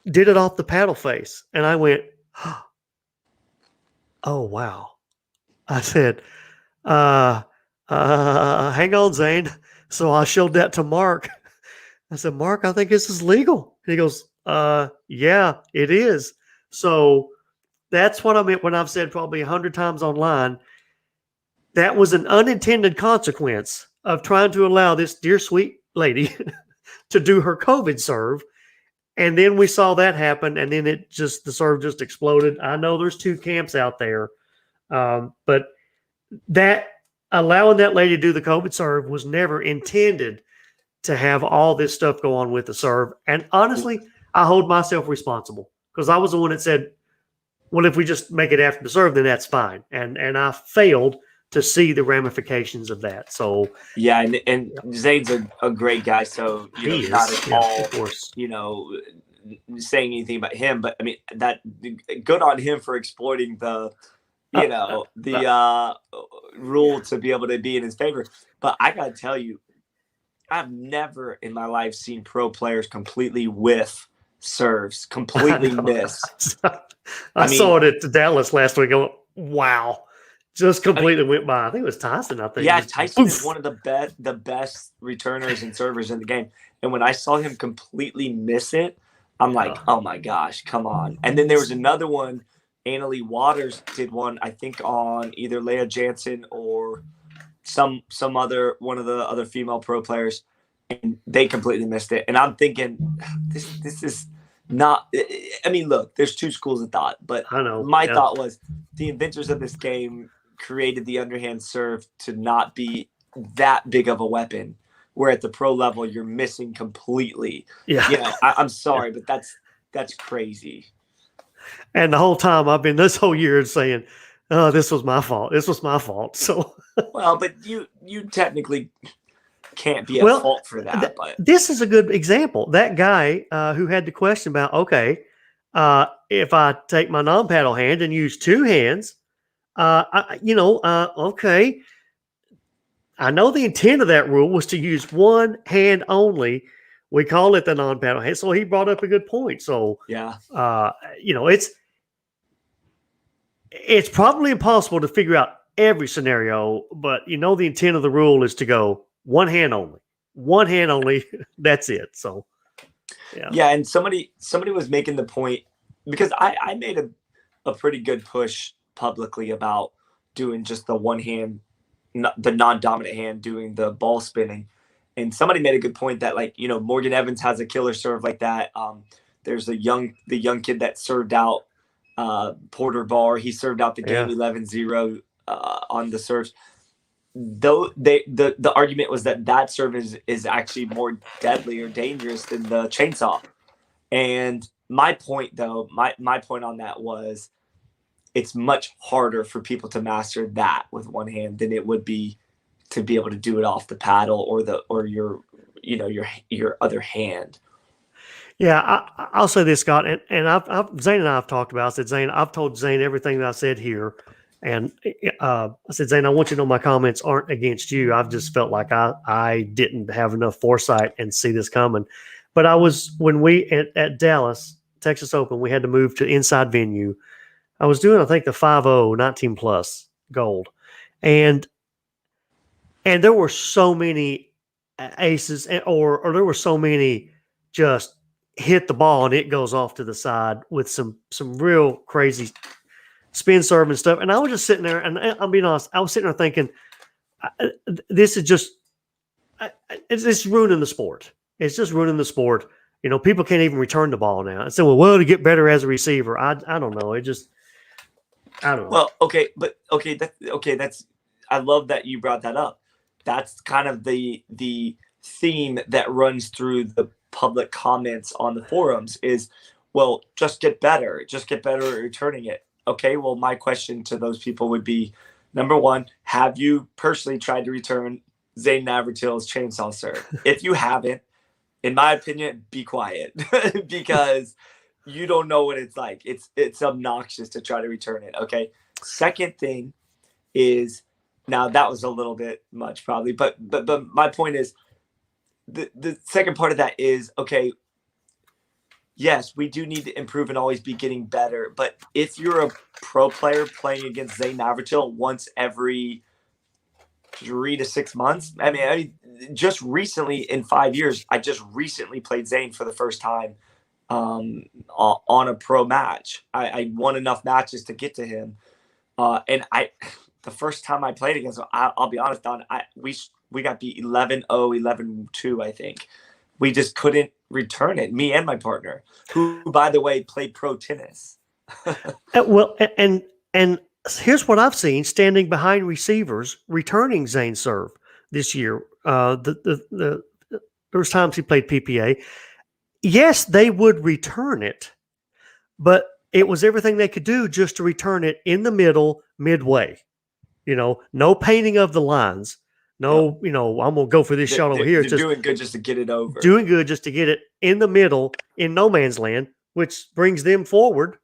did it off the paddle face. And I went, "Oh, wow." I said, hang on, Zane. So I showed that to Mark. I said, "Mark, I think this is legal." And he goes, yeah, it is. So that's what I meant when I've said probably 100 times online. That was an unintended consequence of trying to allow this dear sweet lady to do her COVID serve. And then we saw that happen, and then the serve just exploded. I know there's two camps out there, but that allowing that lady to do the COVID serve was never intended to have all this stuff go on with the serve. And honestly, I hold myself responsible because I was the one that said, well, if we just make it after the serve, then that's fine. And I failed to see the ramifications of that. So yeah, and Zane's a great guy. So not at all, of course, saying anything about him, but I mean that good on him for exploiting the rule to be able to be in his favor. But I gotta tell you, I've never in my life seen pro players completely whiff serves, completely miss. I saw it at Dallas last week. Going, wow. Just completely went by. I think it was Tyson. I think. Yeah, Tyson is one of the best returners and servers in the game. And when I saw him completely miss it, I'm like, oh my gosh, come on. And then there was another one. Annalie Waters did one, I think, on either Leah Jansen or some other one of the other female pro players, and they completely missed it. And I'm thinking, this is not. I mean, look, there's two schools of thought, but I know. My thought was the inventors of this game created the underhand serve to not be that big of a weapon, where at the pro level you're missing completely. Yeah, I'm sorry, but that's crazy. And the whole time I've been this whole year saying, "Oh, this was my fault. This was my fault." So well, but you technically can't be at fault for that. But this is a good example. That guy who had the question about, okay, if I take my non-paddle hand and use two hands, okay. I know the intent of that rule was to use one hand only. We call it the non-paddle hand. So he brought up a good point. So yeah, it's probably impossible to figure out every scenario, but the intent of the rule is to go one hand only. That's it. So yeah. And somebody was making the point, because I made a pretty good push publicly about doing just the one hand the non-dominant hand doing the ball spinning. And somebody made a good point that, like, Morgan Evans has a killer serve like that. There's the young kid that served out Porter Barr. He served out the game 11-0 on the serves. Though the argument was that serve is actually more deadly or dangerous than the chainsaw. And my point on that was, it's much harder for people to master that with one hand than it would be to be able to do it off the paddle or your other hand. Yeah, I'll say this, Scott, and Zane and I have talked about it. I said, Zane, I've told Zane everything that I said here. And I said, Zane, I want you to know my comments aren't against you. I've just felt like I didn't have enough foresight and see this coming. But when we at Dallas, Texas Open, we had to move to inside venue. I was doing, I think, the 5-0 19 plus gold. And there were so many aces or there were so many just hit the ball and it goes off to the side with some real crazy spin serve and stuff. And I was just sitting there, and I'm being honest, I was sitting there thinking, this is just, it's ruining the sport. It's just ruining the sport. People can't even return the ball now. And so, well, to get better as a receiver, I don't know. I don't know. Well, that's, I love that you brought that up. That's kind of the theme that runs through the public comments on the forums is, well, just get better at returning it. Okay, well, my question to those people would be, number one, have you personally tried to return Zane Navratil's chainsaw serve? If you haven't, in my opinion, be quiet because you don't know what it's like. It's obnoxious to try to return it, okay? Second thing is, now that was a little bit much probably, but my point is, the second part of that is, okay, yes, we do need to improve and always be getting better. But if you're a pro player playing against Zane Navratil once every 3 to 6 months, I mean, just recently in 5 years, I just recently played Zane for the first time on a pro match. I won enough matches to get to him. And the first time I played against him, I'll be honest, Don, we got beat 11-0, 11-2, I think. We just couldn't return it, me and my partner, who, by the way, played pro tennis. Well, and here's what I've seen standing behind receivers returning Zane's serve this year. There was times he played PPA. Yes, they would return it, but it was everything they could do just to return it in the middle, midway. No painting of the lines. No, I'm going to go for this shot over here. They're doing good just to get it over. Doing good just to get it in the middle in no man's land, which brings them forward,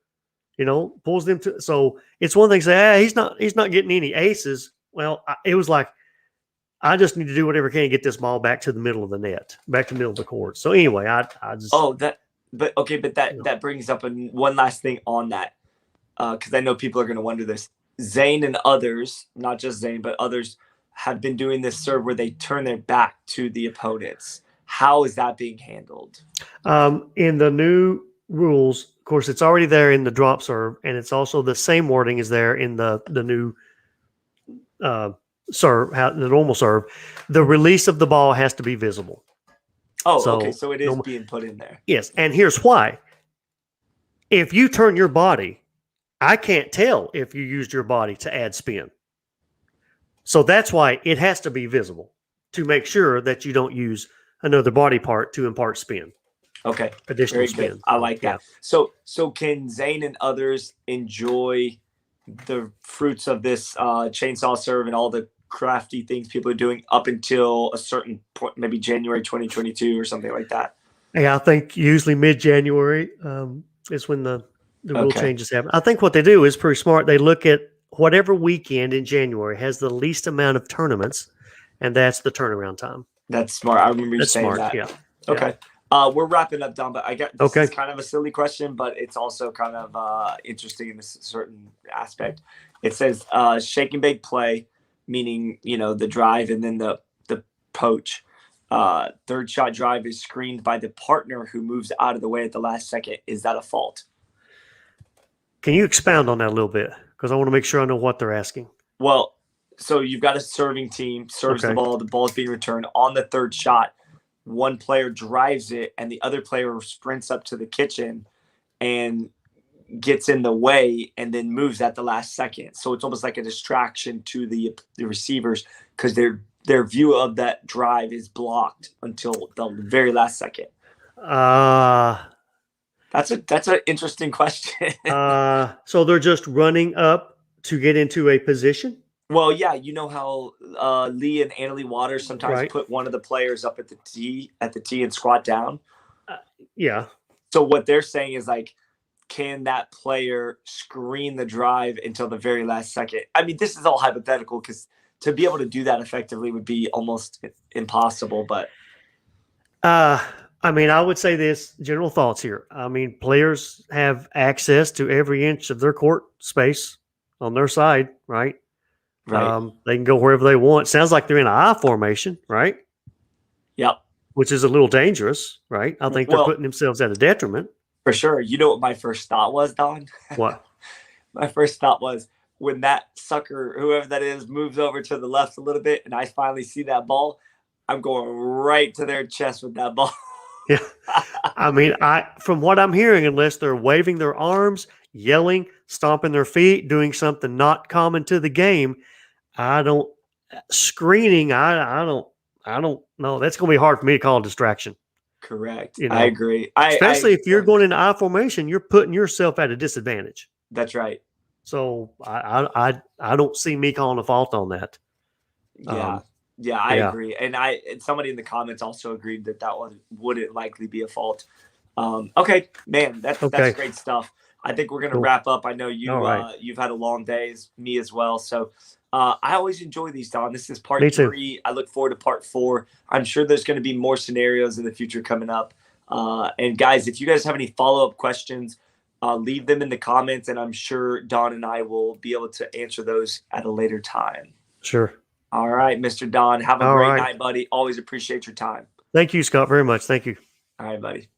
pulls them to. So it's one thing to say, he's not getting any aces. Well, it was like, I just need to do whatever I can to get this ball back to the middle of the net, back to the middle of the court. So anyway, I just. Oh, that brings up one last thing on that. Because I know people are going to wonder this. Zane and others, not just Zane, but others, have been doing this serve where they turn their back to the opponents. How is that being handled? In the new rules, of course, it's already there in the drop serve, and it's also the same wording is there in the new serve, the normal serve. The release of the ball has to be visible. Oh, okay. So it is being put in there. Yes, and here's why. If you turn your body, I can't tell if you used your body to add spin. So that's why it has to be visible to make sure that you don't use another body part to impart spin. Okay. Additional Very spin. Good. I like that. So can Zane and others enjoy the fruits of this chainsaw serve and all the crafty things people are doing up until a certain point, maybe January 2022 or something like that? Yeah, I think usually mid-January is when the rule changes happen. I think what they do is pretty smart. They look at whatever weekend in January has the least amount of tournaments, and that's the turnaround time. That's smart. I remember you saying smart, that. Yeah. Okay. We're wrapping up, Don, but I got this is kind of a silly question, but it's also kind of interesting in this certain aspect. It says shake and bake play, meaning the drive and then the poach. Third shot drive is screened by the partner who moves out of the way at the last second. Is that a fault? Can you expound on that a little bit? Because I want to make sure I know what they're asking. Well, So you've got a serving team, serves Okay. the ball's being returned on the third shot. One player drives it, and the other player sprints up to the kitchen and gets in the way and then moves at the last second. So it's almost like a distraction to the receivers because their view of that drive is blocked until the very last second. Uh, That's an interesting question. so they're just running up to get into a position, Well, yeah, you know how Lee and Annalie Waters sometimes right? put one of the players up at the tee and squat down. Yeah. So what they're saying is like, can that player screen the drive until the very last second? I mean, this is all hypothetical because to be able to do that effectively would be almost impossible. But I mean, I would say this, general thoughts here. I mean, players have access to every inch of their court space on their side, right? right, They can go wherever they want. Sounds like they're in an I formation, right? yep. Which is a little dangerous, right? I think they're Well, putting themselves at a detriment. for sure. You know what my first thought was, Don? What? My first thought was when that sucker, whoever that is, moves over to the left a little bit, and I finally see that ball, I'm going right to their chest with that ball. Yeah. I mean, from what I'm hearing, unless they're waving their arms, yelling, stomping their feet, doing something not common to the game, I don't screening. I don't know. That's going to be hard for me to call a distraction. Correct. You I know, agree. especially if you're going into I formation, you're putting yourself at a disadvantage. That's right. So I don't see me calling a fault on that. Yeah. Yeah, I Yeah. agree. And somebody in the comments also agreed that one wouldn't likely be a fault. Okay, man, that's Okay. great stuff. I think we're gonna Cool. wrap up. I know All right. you've had a long day, me as well. So I always enjoy these, Don. This is part Me too. 3. I look forward to part 4. I'm sure there's going to be more scenarios in the future coming up. And guys, if you guys have any follow-up questions, leave them in the comments, and I'm sure Don and I will be able to answer those at a later time. Sure. All right, Mr. Don. Have a All great right. night, buddy. Always appreciate your time. Thank you, Scott, very much. Thank you. All right, buddy.